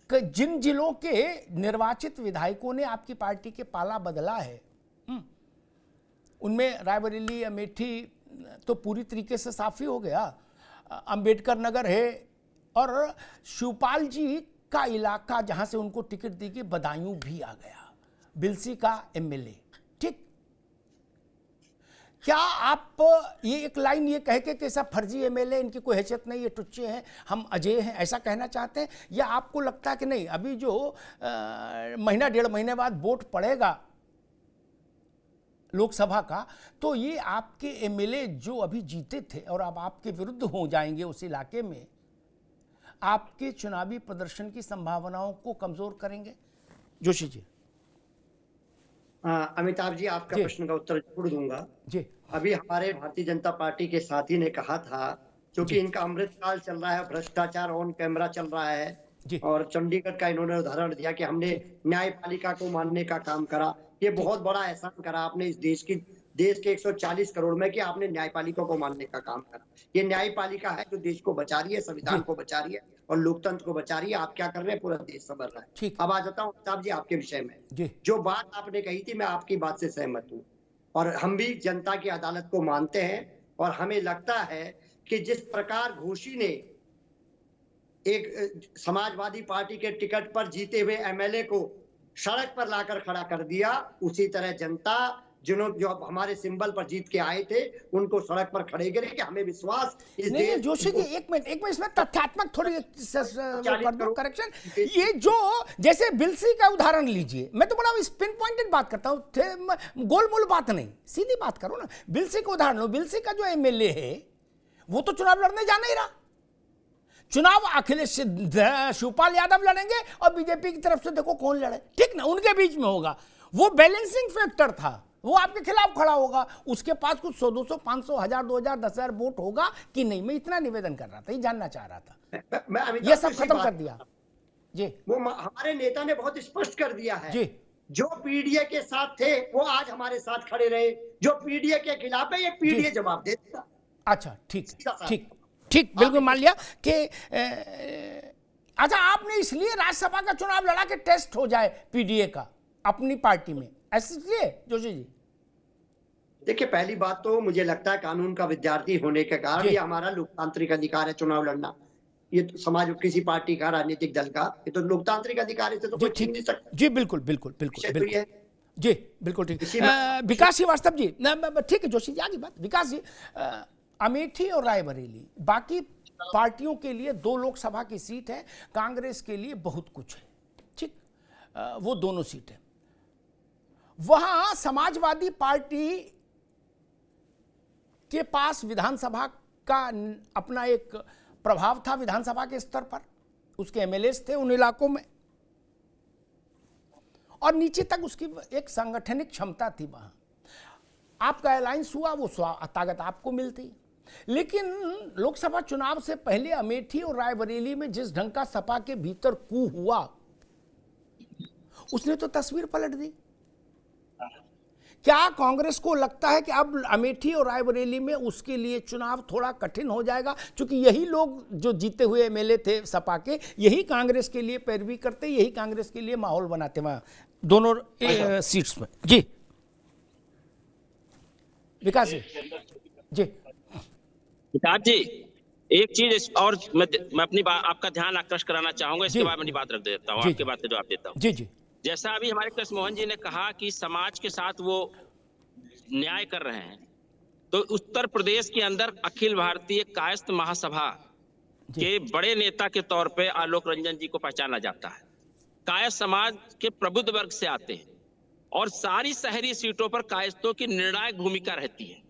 जिन जिलों के निर्वाचित विधायकों ने आपकी पार्टी के पाला बदला है, उनमें रायबरेली, अमेठी तो पूरी तरीके से साफ ही हो गया, अंबेडकर नगर है, और शिवपाल जी का इलाका जहां से उनको टिकट दी गई, बदायूं भी आ गया, बिलसी का एमएलए। ठीक, क्या आप ये एक लाइन ये कह के कैसा फर्जी एमएलए, इनकी कोई हैसियत नहीं, ये टुच्चे हैं, हम अजय हैं, ऐसा कहना चाहते हैं? या आपको लगता है कि नहीं, अभी जो महीना 1.5 महीने बाद वोट पड़ेगा लोकसभा का, तो ये आपके एमएलए जो अभी जीते थे और अब आपके विरुद्ध हो जाएंगे उस इलाके में, आपके चुनावी प्रदर्शन की संभावनाओं को कमजोर करेंगे? जोशी जी। अमिताभ जी, आपका प्रश्न का उत्तर जरूर दूंगा जी। अभी हमारे भारतीय जनता पार्टी के साथी ने कहा था, क्योंकि इनका अमृतकाल चल रहा है, भ्रष्टाचार ऑन कैमरा चल रहा है, और चंडीगढ़ का इन्होंने उदाहरण दिया कि हमने न्यायपालिका को मानने का काम करा। ये बहुत बड़ा एहसान करा आपने इस देश के 140 करोड़ में कि आपने न्यायपालिका को मानने का काम करा। ये न्यायपालिका है जो देश को बचा रही है, संविधान को बचा रही है और लोकतंत्र को बचा रही है। आप क्या कर रहे हैं, पूरा देश संभल रहा है। अब आ जाता हूँ साहब जी आपके विषय में। जो बात आपने कही थी मैं आपकी बात से सहमत हूँ और हम भी जनता की अदालत को मानते हैं और हमें लगता है कि जिस प्रकार घोषी ने एक समाजवादी पार्टी के टिकट पर जीते हुए एमएलए को सड़क पर लाकर खड़ा कर दिया, उसी तरह जनता जो हमारे सिंबल पर जीत के आए थे उनको सड़क पर खड़े करे कि हमें विश्वास इस नहीं जोशी जी एक मिनट इसमें तथ्यात्मक थोड़ी कर दो करेक्शन। ये जो जैसे बिलसी का उदाहरण लीजिए, मैं तो बड़ा पिन पॉइंटेड बात करता हूँ, गोलमोल बात नहीं, सीधी बात करो ना। बिलसी का उदाहरण लो, बिलसी का जो एमएलए है वो तो चुनाव लड़ने जा नहीं रहा। चुनाव अखिलेश शिवपाल यादव लड़ेंगे और बीजेपी की तरफ से देखो कौन लड़े, ठीक ना, उनके बीच में होगा। वो बैलेंसिंग फैक्टर था, वो आपके खिलाफ खड़ा होगा, उसके पास कुछ 100 200 500 1000 2000 10,000 वोट होगा कि नहीं। मैं इतना निवेदन कर रहा था, ये जानना चाह रहा था। ये सब खत्म कर दिया जी। वो हमारे नेता ने बहुत स्पष्ट कर दिया है जी, जो पीडीए के साथ थे वो आज हमारे साथ खड़े रहे, जो पीडीए के खिलाफ है ये पीडीए जवाब दे देगा। अच्छा ठीक बिल्कुल मान लिया कि अच्छा आपने इसलिए राज्यसभा का चुनाव लड़ा के टेस्ट हो जाए पीडीए का अपनी पार्टी में, ऐसे इसलिए जोशी जी? देखिए पहली बात तो मुझे लगता है कानून का विद्यार्थी होने के कारण ये हमारा लोकतांत्रिक अधिकार है चुनाव लड़ना। ये तो समाज किसी पार्टी का, राजनीतिक दल का, ये तो लोकतांत्रिक अधिकार है, तो कोई छीन नहीं सकता। जी बिल्कुल जी बिल्कुल ठीक। विकास श्रीवास्तव जी, ठीक है जोशी जी आगे बात। विकास जी, अमेठी और रायबरेली बाकी पार्टियों के लिए 2 लोकसभा की सीट है, कांग्रेस के लिए बहुत कुछ है, ठीक, वो दोनों सीटें। वहां समाजवादी पार्टी के पास विधानसभा का अपना एक प्रभाव था, विधानसभा के स्तर पर उसके एमएलएस थे उन इलाकों में, और नीचे तक उसकी एक सांगठनिक क्षमता थी। वहां आपका अलायंस हुआ, वो ताकत आपको मिलती। लेकिन लोकसभा चुनाव से पहले अमेठी और रायबरेली में जिस ढंग का सपा के भीतर कू हुआ, उसने तो तस्वीर पलट दी। क्या कांग्रेस को लगता है कि अब अमेठी और रायबरेली में उसके लिए चुनाव थोड़ा कठिन हो जाएगा, क्योंकि यही लोग जो जीते हुए एमएलए थे सपा के, यही कांग्रेस के लिए पैरवी करते, यही कांग्रेस के लिए माहौल बनाते वहां दोनों सीट्स में? जी विकास जी। विकास जी, एक चीज और मैं अपनी आपका ध्यान आकर्षित कराना चाहूंगा, इसके बाद अपनी बात रख देता हूँ, आपके बात का जवाब देता हूँ। जी जैसा अभी हमारे कृष्ण मोहन जी ने कहा कि समाज के साथ वो न्याय कर रहे हैं, तो उत्तर प्रदेश के अंदर अखिल भारतीय कायस्थ महासभा के बड़े नेता के तौर पे आलोक रंजन जी को पहचाना जाता है। कायस्थ समाज के प्रबुद्ध वर्ग से आते हैं और सारी शहरी सीटों पर कायस्थों की निर्णायक भूमिका रहती है,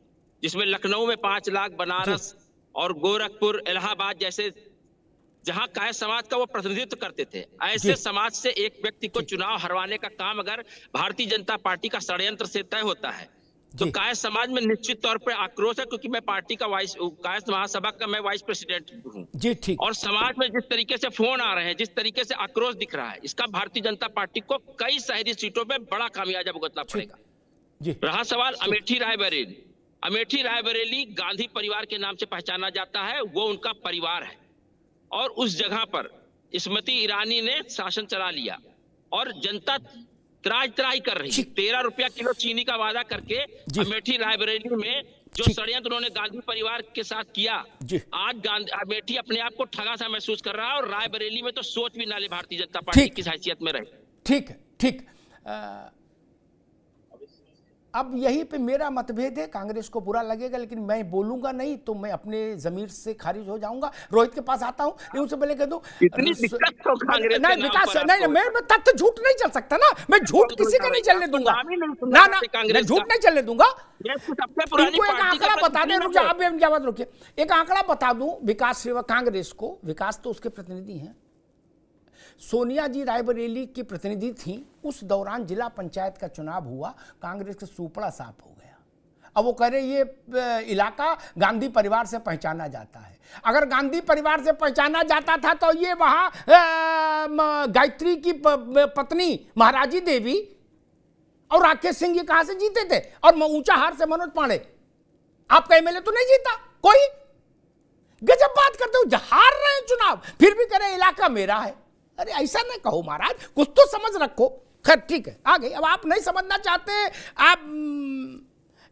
जिसमें लखनऊ में 5 लाख, बनारस और गोरखपुर, इलाहाबाद जैसे जहां कायस्थ समाज का वो प्रतिनिधित्व करते थे। ऐसे समाज से एक व्यक्ति को चुनाव हरवाने का काम अगर भारतीय जनता पार्टी का षड्यंत्र से तय होता है तो कायस्थ समाज में निश्चित तौर पर आक्रोश है, क्योंकि मैं पार्टी का कायस्थ महासभा का मैं वाइस प्रेसिडेंट हूँ जी, ठीक। और समाज में जिस तरीके से फोन आ रहे हैं, जिस तरीके से आक्रोश दिख रहा है, इसका भारतीय जनता पार्टी को कई शहरी सीटों में बड़ा खामियाजा भुगतना पड़ेगा। रहा सवाल अमेठी रायबरेली, अमेठी रायबरेली गांधी परिवार के नाम से पहचाना जाता है, वो उनका परिवार है और उस जगह पर स्मृति ईरानी ने शासन चला लिया और जनता त्राही कर रही है। 13 रुपया किलो चीनी का वादा करके अमेठी रायबरेली में जो षड्यंत्र उन्होंने गांधी परिवार के साथ किया, आज अमेठी अपने आप को ठगा सा महसूस कर रहा है और रायबरेली में तो सोच भी ना ले भारतीय जनता पार्टी किस हैसियत में रहे। ठीक। अब यहीं पे मेरा मतभेद है, कांग्रेस को बुरा लगेगा लेकिन मैं बोलूंगा नहीं तो मैं अपने जमीर से खारिज हो जाऊंगा। रोहित के पास आता हूं, नहीं उससे पहले कह दूं नहीं विकास, नहीं मैं तथ्य झूठ नहीं चल सकता ना, मैं झूठ किसी का नहीं चलने दूंगा ना, मैं झूठ नहीं चलने दूंगा। इनको एक आंकड़ा बता दें, रुक जाओ, आप क्या बात रुकिए, एक आंकड़ा बता दूं विकास कांग्रेस को, विकास तो उसके प्रतिनिधि हैं, सोनिया जी रायबरेली की प्रतिनिधि थी, उस दौरान जिला पंचायत का चुनाव हुआ, कांग्रेस का सुपड़ा साफ हो गया। अब वो कह रहे ये इलाका गांधी परिवार से पहचाना जाता है। अगर गांधी परिवार से पहचाना जाता था तो ये वहां गायत्री की पत्नी महाराजी देवी और राकेश सिंह ये कहां से जीते थे? और ऊंचा हार से मनोज पांडे आपका एमएलए तो नहीं जीता कोई। गजब बात करते हो, हार रहे हैं चुनाव फिर भी कह रहे इलाका मेरा है। अरे ऐसा नहीं कहो महाराज, कुछ तो समझ रखो। खैर ठीक है, आ गई। अब आप नहीं समझना चाहते, आप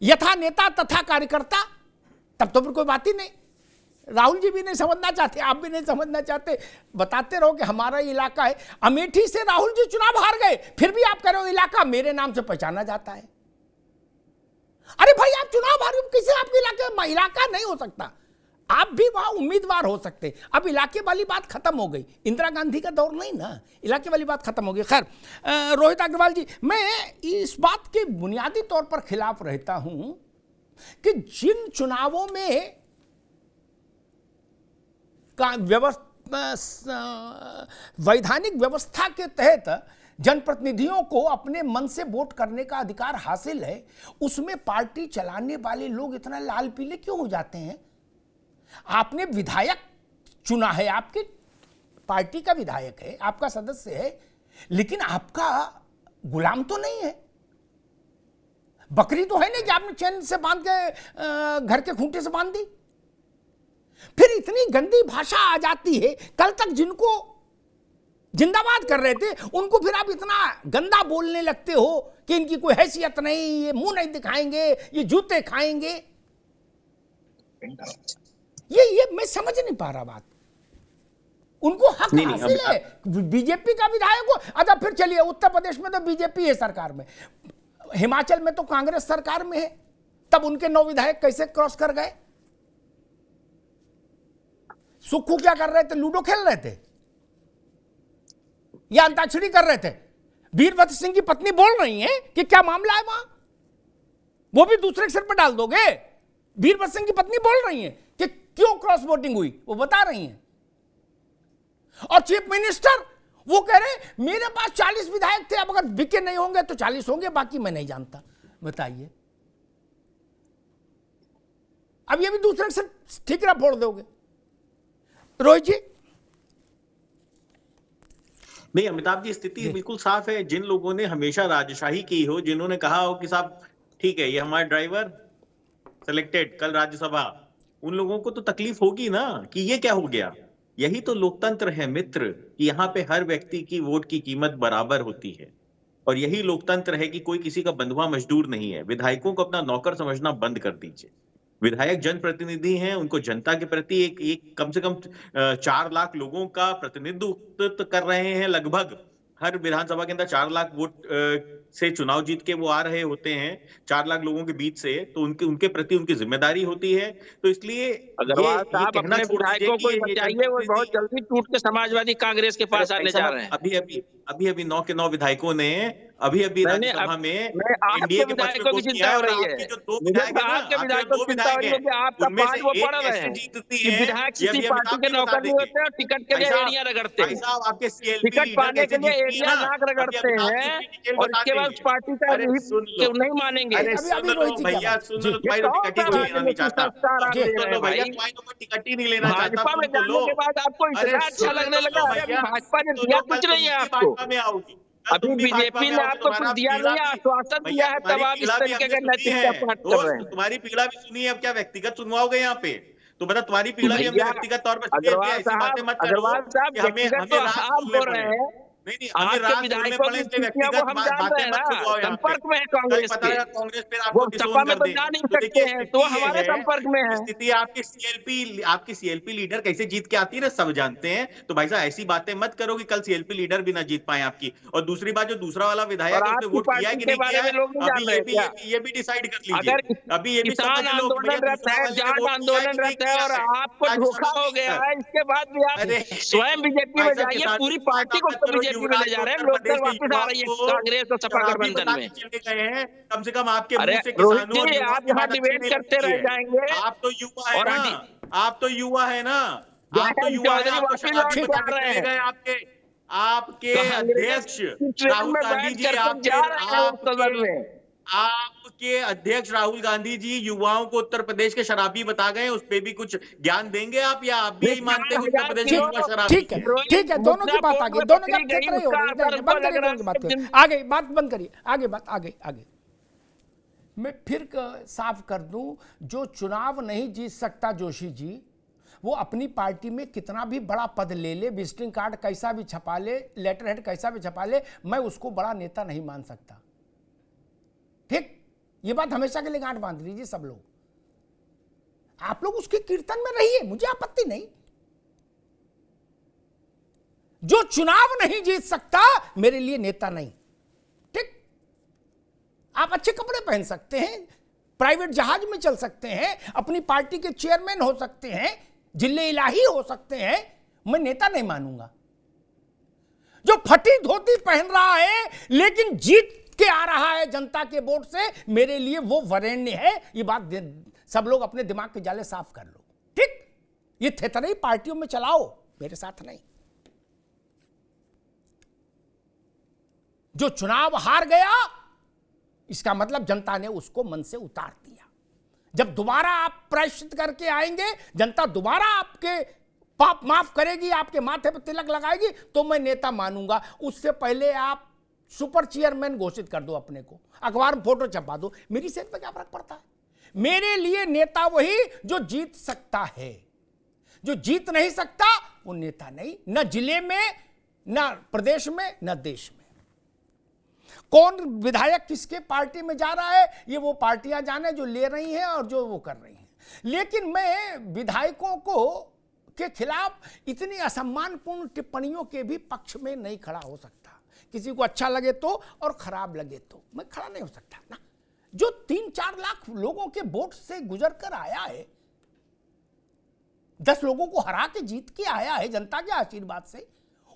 यथा नेता तथा कार्यकर्ता, तब तो फिर कोई बात ही नहीं। राहुल जी भी नहीं समझना चाहते, आप भी नहीं समझना चाहते, बताते रहो कि हमारा इलाका है। अमेठी से राहुल जी चुनाव हार गए, फिर भी आप कह रहे हो इलाका मेरे नाम से पहचाना जाता है। अरे भाई आप चुनाव हारे, किसी आपके इलाके में इलाका नहीं हो सकता, आप भी वहां उम्मीदवार हो सकते। अब इलाके वाली बात खत्म हो गई, इंदिरा गांधी का दौर नहीं ना, इलाके वाली बात खत्म हो गई। खैर रोहित अग्रवाल जी, मैं इस बात के बुनियादी तौर पर खिलाफ रहता हूं कि जिन चुनावों में वैधानिक व्यवस्था के तहत जनप्रतिनिधियों को अपने मन से वोट करने का अधिकार हासिल है, उसमें पार्टी चलाने वाले लोग इतना लाल पीले क्यों हो जाते हैं? आपने विधायक चुना है, आपकी पार्टी का विधायक है, आपका सदस्य है, लेकिन आपका गुलाम तो नहीं है, बकरी तो है नहीं कि आपने चैन से बांध के घर के खूंटे से बांध दी। फिर इतनी गंदी भाषा आ जाती है, कल तक जिनको जिंदाबाद कर रहे थे उनको फिर आप इतना गंदा बोलने लगते हो कि इनकी कोई हैसियत नहीं, ये मुंह नहीं दिखाएंगे, ये जूते खाएंगे। ये मैं समझ नहीं पा रहा बात। उनको हक हासिल है, बीजेपी का विधायक हो। अच्छा फिर चलिए, उत्तर प्रदेश में तो बीजेपी है सरकार में, हिमाचल में तो कांग्रेस सरकार में है, तब उनके 9 विधायक कैसे क्रॉस कर गए? सुक्खू क्या कर रहे थे? लूडो खेल रहे थे या अंताक्षरी कर रहे थे? वीरभद्र सिंह की पत्नी बोल रही है कि क्या मामला है वहां, वो भी दूसरे के सिर पर डाल दोगे? वीरभद्र सिंह की पत्नी बोल रही है कि क्यों क्रॉस वोटिंग हुई, वो बता रही हैं। और चीफ मिनिस्टर वो कह रहे मेरे पास 40 विधायक थे, अब अगर बिके नहीं होंगे तो 40 होंगे, बाकी मैं नहीं जानता। बताइए, अब ये भी दूसरे के सिर ठीकरा फोड़ दोगे? रोहित जी नहीं, अमिताभ जी स्थिति बिल्कुल साफ है। जिन लोगों ने हमेशा राजशाही की हो, जिन्होंने कहा हो कि साहब ठीक है ये हमारा ड्राइवर सिलेक्टेड कल राज्यसभा, उन लोगों को तो तकलीफ होगी ना कि ये क्या हो गया। यही तो लोकतंत्र है मित्र, कि यहाँ पे हर व्यक्ति की वोट की कीमत बराबर होती है। और यही लोकतंत्र है कि कोई किसी का बंधुआ मजदूर नहीं है। विधायकों को अपना नौकर समझना बंद कर दीजिए। विधायक जनप्रतिनिधि हैं, उनको जनता के प्रति एक कम से कम 4 लाख लोगों का प्रतिनिधित्व कर रहे हैं। लगभग हर विधानसभा के अंदर 4 लाख वोट से चुनाव जीत के वो आ रहे होते हैं 4 लाख लोगों के बीच से, तो उनके प्रति उनकी जिम्मेदारी होती है। तो इसलिए अग्रवाल साहब अपने विधायकों को बचाइए, वो बहुत जल्दी टूट के समाजवादी कांग्रेस के पास आने जा रहे हैं। अभी 9 के 9 विधायकों ने अभी राज्यसभा में एनडीए के पक्ष में वोट किया है। और आपके जो 2 विधायक हैं, आपके 2 विधायक हैं, उनमें से एक ऐसे जीतती है विधायक किसी पार्टी के नौकर नहीं होते और टिकट के लिए एड़ियां रगड़ते हैं। आपके सीएलपी टिकट पाने के लिए एड़ियां नाक रगड़ते हैं और इसके बाद पार्टी का नहीं मानेंगे। भैया सुन लो, भाई टिकट ही नहीं लेना चाहता, भैया टिकट ही नहीं लेना चाहता। भाजपा में जाने के बाद आपको इतना अच्छा लगने लगा, भाजपा ने दिया कुछ नहीं है आपको। अभी बीजेपी ने आपको कुछ दिया नहीं, आश्वासन दिया है, तब आप इस तरीके का नैतिकता पाठ कर रहे हैं। तुम्हारी पीड़ा भी सुनी है, अब क्या व्यक्तिगत सुनवाओगे यहाँ पे? तो बता, तुम्हारी पीड़ा भी हमने व्यक्तिगत तौर पर सुनी है। ऐसी बातें मत करो कि हमें आप बोल रहे हैं। आपके विधायकों की स्थितियों को हम जान रहे हैं ना, संपर्क में है कांग्रेस के, वो सपा में तो जा नहीं सकते हैं, तो हमारे संपर्क में है। स्थिति आपकी सीएलपी लीडर कैसे जीत के आती है ना, सब जानते हैं। तो भाई साहब ऐसी बातें मत करो कि कल सीएलपी लीडर भी ना जीत पाए आपकी। और दूसरी बात, जो दूसरा वाला विधायक उसने वोट किया है कि नहीं किया है, ये भी डिसाइड कर लीजिए। अभी ये भी किसान आंदोलनरत है, जाट आंदोलनरत है और आपको धोखा हो गया है। इसके बाद भी आप स्वयं बीजेपी में जाइए, पूरी पार्टी को बीजेपी में ले जा रहे हैं, लोग वापस आ रही है कांग्रेस और सपा गठबंधन में। कम से कम आपके मुंह से किसानों जी, आप यहाँ डिबेट करते रह जाएंगे। आप तो युवा है ना, आप तो युवा है ना, आप तो युवा है। आपके अध्यक्ष राहुल गांधी जी, आपके अध्यक्ष राहुल गांधी जी युवाओं को उत्तर प्रदेश के शराबी बता गए, उस पे भी कुछ ज्ञान देंगे आप, या आप भी यही मानते हैं उत्तर प्रदेश के युवा शराबी? ठीक है, दोनों की बात आ गई, दोनों की अब चक्कर ही हो रही है, बंद करिए दोनों की बात, आगे बात बंद करिए, आगे बात, आगे। मैं फिर साफ कर दूं, जो चुनाव नहीं जीत सकता जोशी जी, वो अपनी पार्टी में कितना भी बड़ा पद ले ले, विजिटिंग कार्ड कैसा भी छपा ले, लेटर हेड कैसा भी छपा ले, मैं उसको बड़ा नेता नहीं मान सकता। ठीक, ये बात हमेशा के लिए गांठ बांध लीजिए सब लोग। आप लोग उसके कीर्तन में रहिए, मुझे आपत्ति नहीं। जो चुनाव नहीं जीत सकता मेरे लिए नेता नहीं। ठीक, आप अच्छे कपड़े पहन सकते हैं, प्राइवेट जहाज में चल सकते हैं, अपनी पार्टी के चेयरमैन हो सकते हैं, जिले इलाही हो सकते हैं, मैं नेता नहीं मानूंगा। जो फटी धोती पहन रहा है लेकिन जीत के आ रहा है जनता के वोट से, मेरे लिए वो वरेण्य है। ये बात सब लोग अपने दिमाग के जाले साफ कर लो। ठीक, ये थेतरई पार्टियों में चलाओ, मेरे साथ नहीं। जो चुनाव हार गया इसका मतलब जनता ने उसको मन से उतार दिया। जब दोबारा आप प्रायश्चित करके आएंगे, जनता दोबारा आपके पाप माफ करेगी, आपके माथे पर तिलक लगाएगी, तो मैं नेता मानूंगा। उससे पहले आप सुपर चेयरमैन घोषित कर दो अपने को, अखबार में फोटो छपा दो, मेरी सेहत पर क्या फर्क पड़ता है? मेरे लिए नेता वही जो जीत सकता है। जो जीत नहीं सकता वो नेता नहीं, न जिले में, न प्रदेश में, न देश में। कौन विधायक किसके पार्टी में जा रहा है ये वो पार्टियां जाने, जो ले रही हैं और जो वो कर रही हैं। लेकिन मैं विधायकों को के खिलाफ इतनी असम्मानपूर्ण टिप्पणियों के भी पक्ष में नहीं खड़ा हो सकता। किसी को अच्छा लगे तो और खराब लगे तो मैं खड़ा नहीं हो सकता ना। जो 3-4 लाख लोगों के वोट से गुजर कर आया है, 10 लोगों को हरा के जीत के आया है जनता के आशीर्वाद से,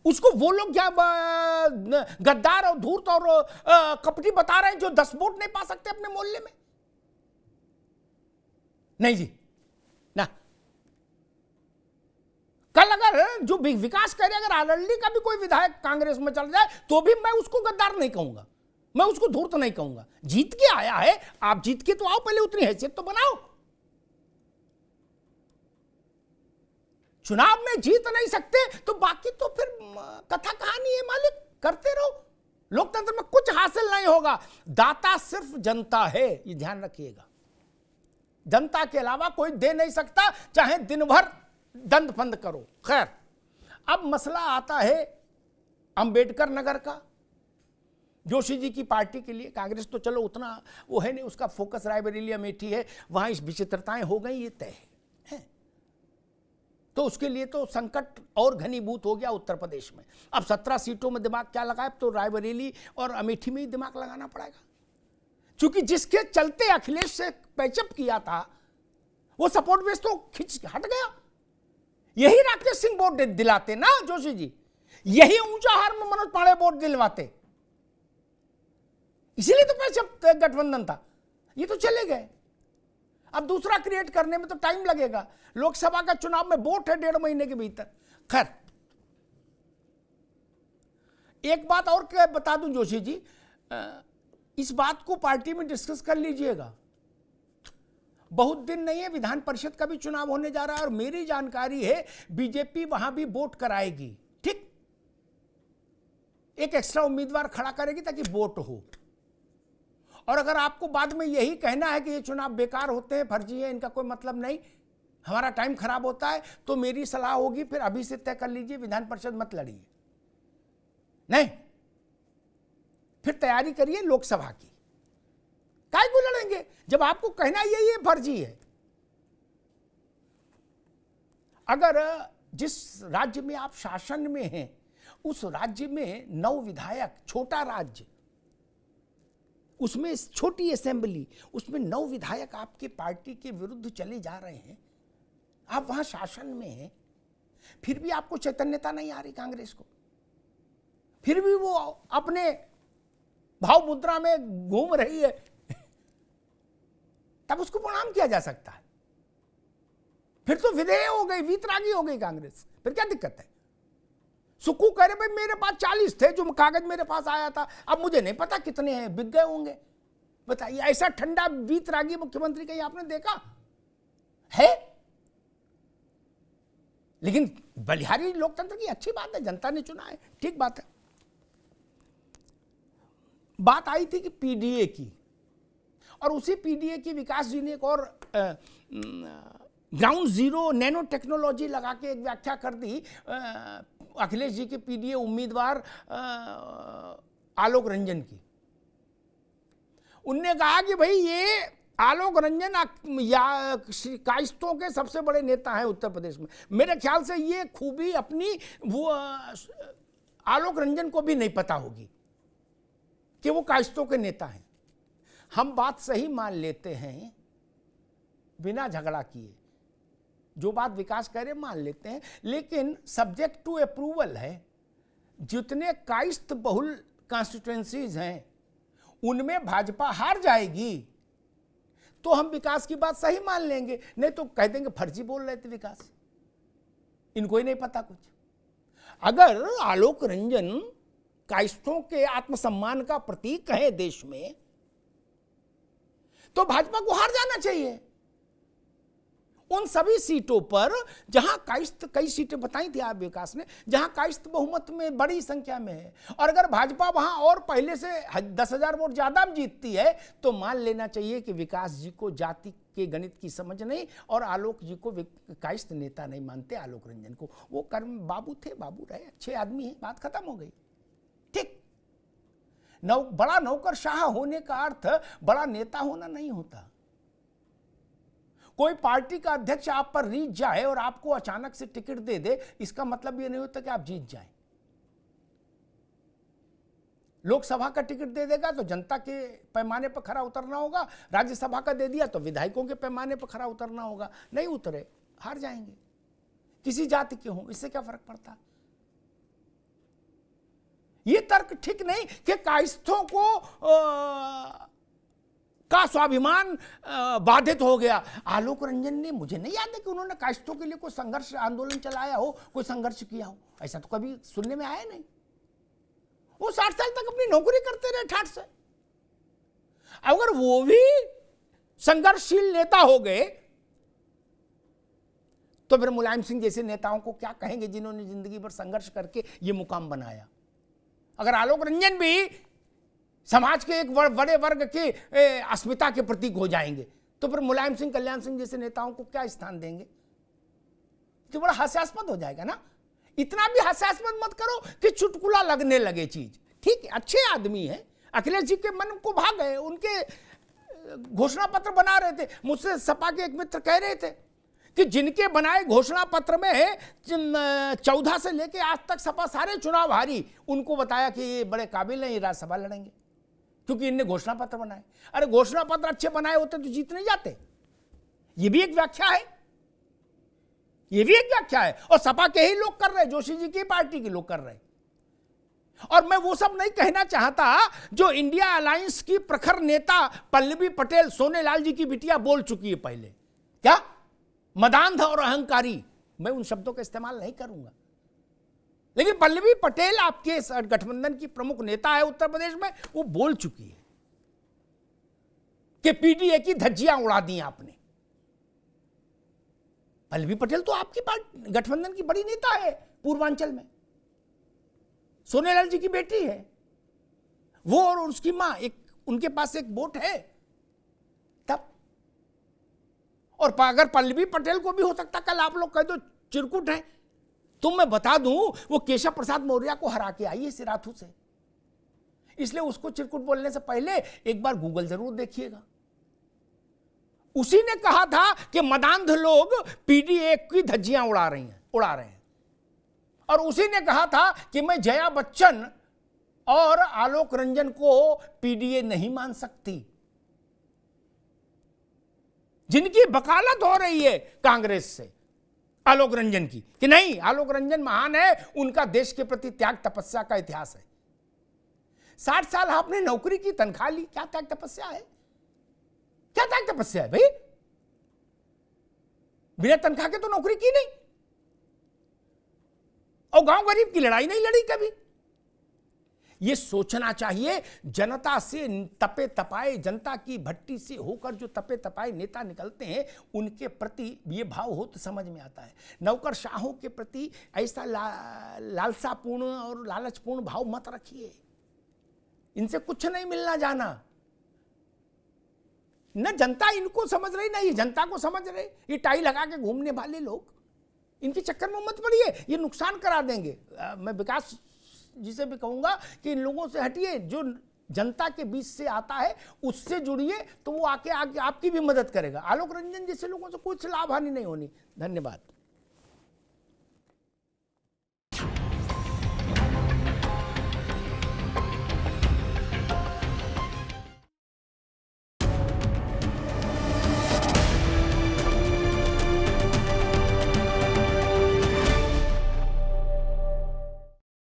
उसको वो लोग क्या गद्दार और धूर्त और कपटी बता रहे हैं जो 10 वोट नहीं पा सकते अपने मोहल्ले में? नहीं जी ना। कल अगर जो विकास करे, अगर आलंडी का भी कोई विधायक कांग्रेस में चल जाए तो भी मैं उसको गद्दार नहीं कहूंगा, मैं उसको धूर्त नहीं कहूंगा। जीत के आया है, आप जीत के तो आओ, पहले उतनी हैसियत तो बनाओ। चुनाव में जीत नहीं सकते तो बाकी तो फिर कथा कहानी है मालिक, करते रहो। लोकतंत्र में कुछ हासिल नहीं होगा। दाता सिर्फ जनता है, ये ध्यान रखिएगा। जनता के अलावा कोई दे नहीं सकता, चाहे दिन भर दंड फंद करो। खैर, अब मसला आता है अंबेडकर नगर का। जोशी जी की पार्टी के लिए कांग्रेस तो चलो उतना वो है नहीं, उसका फोकस रायबरेली अमेठी है, वहां इस विचित्रताएं हो गई, ये तय है। तो उसके लिए तो संकट और घनीभूत हो गया उत्तर प्रदेश में। अब 17 सीटों में दिमाग क्या लगाए, तो रायबरेली और अमेठी में ही दिमाग लगाना पड़ेगा। क्योंकि जिसके चलते अखिलेश से पैचअप किया था वो सपोर्ट बेस तो खिंच हट गया। यही राकेश सिंह वोट दिलाते ना जोशी जी, यही ऊंचा हार में मनोज पांडे वोट दिलवाते, इसीलिए तो पैचअप गठबंधन था। ये तो चले गए। अब दूसरा क्रिएट करने में तो टाइम लगेगा। लोकसभा का चुनाव में वोट है 1.5 महीने के भीतर। खैर, एक बात और क्या बता दूं जोशी जी, इस बात को पार्टी में डिस्कस कर लीजिएगा। बहुत दिन नहीं है, विधान परिषद का भी चुनाव होने जा रहा है और मेरी जानकारी है बीजेपी वहां भी वोट कराएगी। ठीक, एक एक्स्ट्रा उम्मीदवार खड़ा करेगी ताकि वोट हो। और अगर आपको बाद में यही कहना है कि ये चुनाव बेकार होते हैं, फर्जी है, इनका कोई मतलब नहीं, हमारा टाइम खराब होता है, तो मेरी सलाह होगी फिर अभी से तय कर लीजिए, विधान परिषद मत लड़िए। नहीं, फिर तैयारी करिए लोकसभा की। काहे को लड़ेंगे जब आपको कहना ये फर्जी है? अगर जिस राज्य में आप शासन में हैं उस राज्य में 9 विधायक, छोटा राज्य, उसमें छोटी असेंबली, उसमें 9 विधायक आपके पार्टी के विरुद्ध चले जा रहे हैं, आप वहां शासन में हैं, फिर भी आपको चैतन्यता नहीं आ रही कांग्रेस को, फिर भी वो अपने भाव मुद्रा में घूम रही है, तब उसको प्रणाम किया जा सकता है। फिर तो विधेय हो गई, वीतरागी हो गई कांग्रेस, फिर क्या दिक्कत है? सुक्कू कह रहे भाई मेरे पास 40 थे जो कागज मेरे पास आया था, अब मुझे नहीं पता कितने हैं, बिक गए होंगे, बताइए, ऐसा ठंडा वीतरागी मुख्यमंत्री कहीं आपने देखा है? लेकिन बलिहारी लोकतंत्र की अच्छी बात है, जनता ने चुना है, ठीक बात है। बात आई थी कि पीडीए की, और उसी पीडीए की विकास जी ने एक और ग्राउंड जीरो नैनो टेक्नोलॉजी लगा के एक व्याख्या कर दी अखिलेश जी के पीडीए उम्मीदवार आलोक रंजन की। उनने कहा कि भाई ये आलोक रंजन या कायस्थों के सबसे बड़े नेता हैं उत्तर प्रदेश में। मेरे ख्याल से ये खूबी अपनी वो आलोक रंजन को भी नहीं पता होगी कि वो कायस्थों के नेता हैं। हम बात सही मान लेते हैं बिना झगड़ा किए, जो बात विकास कह रहे मान लेते हैं, लेकिन सब्जेक्ट टू अप्रूवल है। जितने कायस्थ बहुल कॉन्स्टिट्यूएंसीज हैं उनमें भाजपा हार जाएगी तो हम विकास की बात सही मान लेंगे, नहीं तो कह देंगे फर्जी बोल रहे थे विकास, इनको ही नहीं पता कुछ। अगर आलोक रंजन कायस्थों के आत्मसम्मान का प्रतीक है देश में, तो भाजपा को हार जाना चाहिए उन सभी सीटों पर जहां कायस्थ, कई सीटें बताई थी आप विकास ने, जहां कायस्थ बहुमत में बड़ी संख्या में है। और अगर भाजपा वहां और पहले से 10,000 वोट ज्यादा जीतती है तो मान लेना चाहिए कि विकास जी को जाति के गणित की समझ नहीं, और आलोक जी को कायस्थ नेता नहीं मानते। आलोक रंजन को वो कर्म बाबू थे, बाबू रहे, अच्छे आदमी हैं, बात खत्म हो गई। ठीक, बड़ा नौकरशाह होने का अर्थ बड़ा नेता होना नहीं होता। कोई पार्टी का अध्यक्ष आप पर रीझ जाए और आपको अचानक से टिकट दे दे, इसका मतलब यह नहीं होता कि आप जीत जाएं। लोकसभा का टिकट दे देगा तो जनता के पैमाने पर खरा उतरना होगा, राज्यसभा का दे दिया तो विधायकों के पैमाने पर खरा उतरना होगा। नहीं उतरे, हार जाएंगे, किसी जाति के हों, इससे क्या फर्क पड़ता। यह तर्क ठीक नहीं कि कायस्थों को का स्वाभिमान बाधित हो गया। आलोक रंजन ने, मुझे नहीं याद है कि उन्होंने कायस्थों के लिए कोई संघर्ष आंदोलन चलाया हो, कोई संघर्ष किया हो, ऐसा तो कभी सुनने में आया नहीं। वो 60 साल तक अपनी नौकरी करते रहे ठाठ से। अगर वो भी संघर्षशील नेता हो गए तो फिर मुलायम सिंह जैसे नेताओं को क्या कहेंगे जिन्होंने जिंदगी भर संघर्ष करके ये मुकाम बनाया। अगर आलोक रंजन भी समाज के एक बड़े वर्ग के अस्मिता के प्रतीक हो जाएंगे तो फिर मुलायम सिंह, कल्याण सिंह जैसे नेताओं को क्या स्थान देंगे। तो बड़ा हास्यास्पद हो जाएगा ना। इतना भी हास्यास्पद मत करो कि चुटकुला लगने लगे चीज। ठीक है, अच्छे आदमी हैं, अखिलेश जी के मन को भाग गए, उनके घोषणा पत्र बना रहे थे। मुझसे सपा के एक मित्र कह रहे थे कि जिनके बनाए घोषणा पत्र में 14 से लेके आज तक सपा सारे चुनाव हारी, उनको बताया कि ये बड़े काबिल हैं, ये राज्यसभा लड़ेंगे क्योंकि इनने घोषणा पत्र बनाए। अरे घोषणा पत्र अच्छे बनाए होते तो जीत नहीं जाते। ये भी एक व्याख्या है, ये भी एक व्याख्या है। और सपा के ही लोग कर रहे, जोशी जी की पार्टी के लोग कर रहे। और मैं वो सब नहीं कहना चाहता जो इंडिया अलायंस की प्रखर नेता पल्लवी पटेल, सोनेलाल जी की बिटिया बोल चुकी है पहले, क्या मदांध और अहंकारी। मैं उन शब्दों का इस्तेमाल नहीं करूंगा, लेकिन पल्लवी पटेल आपके गठबंधन की प्रमुख नेता है उत्तर प्रदेश में, वो बोल चुकी है कि पीडीए की धज्जियां उड़ा दी आपने। पल्लवी पटेल तो आपकी पार्टी गठबंधन की बड़ी नेता है पूर्वांचल में, सोनेलाल जी की बेटी है वो, और उसकी मां, एक उनके पास एक वोट है तब। और अगर पल्लवी पटेल को भी हो सकता कल आप लोग कह दो चिरकुट है, तो मैं बता दूं वो केशव प्रसाद मौर्य को हरा के आई है सिराथू से, इसलिए उसको चिरकुट बोलने से पहले एक बार गूगल जरूर देखिएगा। उसी ने कहा था कि मदांध लोग पीडीए की धज्जियां उड़ा रहे हैं, और उसी ने कहा था कि मैं जया बच्चन और आलोक रंजन को पीडीए नहीं मान सकती, जिनकी वकालत हो रही है कांग्रेस से आलोक रंजन की, कि नहीं आलोक रंजन महान है, उनका देश के प्रति त्याग तपस्या का इतिहास है। 60 साल आपने नौकरी की, तनख्वाह ली, क्या त्याग तपस्या है? क्या त्याग तपस्या है भाई? बिना तनख्वाह के तो नौकरी की नहीं, और गांव गरीब की लड़ाई नहीं लड़ी कभी। ये सोचना चाहिए। जनता से तपे तपाए, जनता की भट्टी से होकर जो तपे तपाए नेता निकलते हैं, उनके प्रति ये भाव हो तो समझ में आता है। नौकरशाहों के प्रति ऐसा लालसापूर्ण और लालचपूर्ण भाव मत रखिए। इनसे कुछ नहीं मिलना जाना। न जनता इनको समझ रही, ना ये जनता को समझ रहे। ये टाई लगा के घूमने वाले लोग, इनके चक्कर में मत पड़िए, ये नुकसान करा देंगे। मैं विकास जिसे भी कहूंगा कि इन लोगों से हटिए, जो जनता के बीच से आता है उससे जुड़िए, तो वो आके आपकी भी मदद करेगा। आलोक रंजन जैसे लोगों से कुछ लाभ हानि नहीं होनी। धन्यवाद।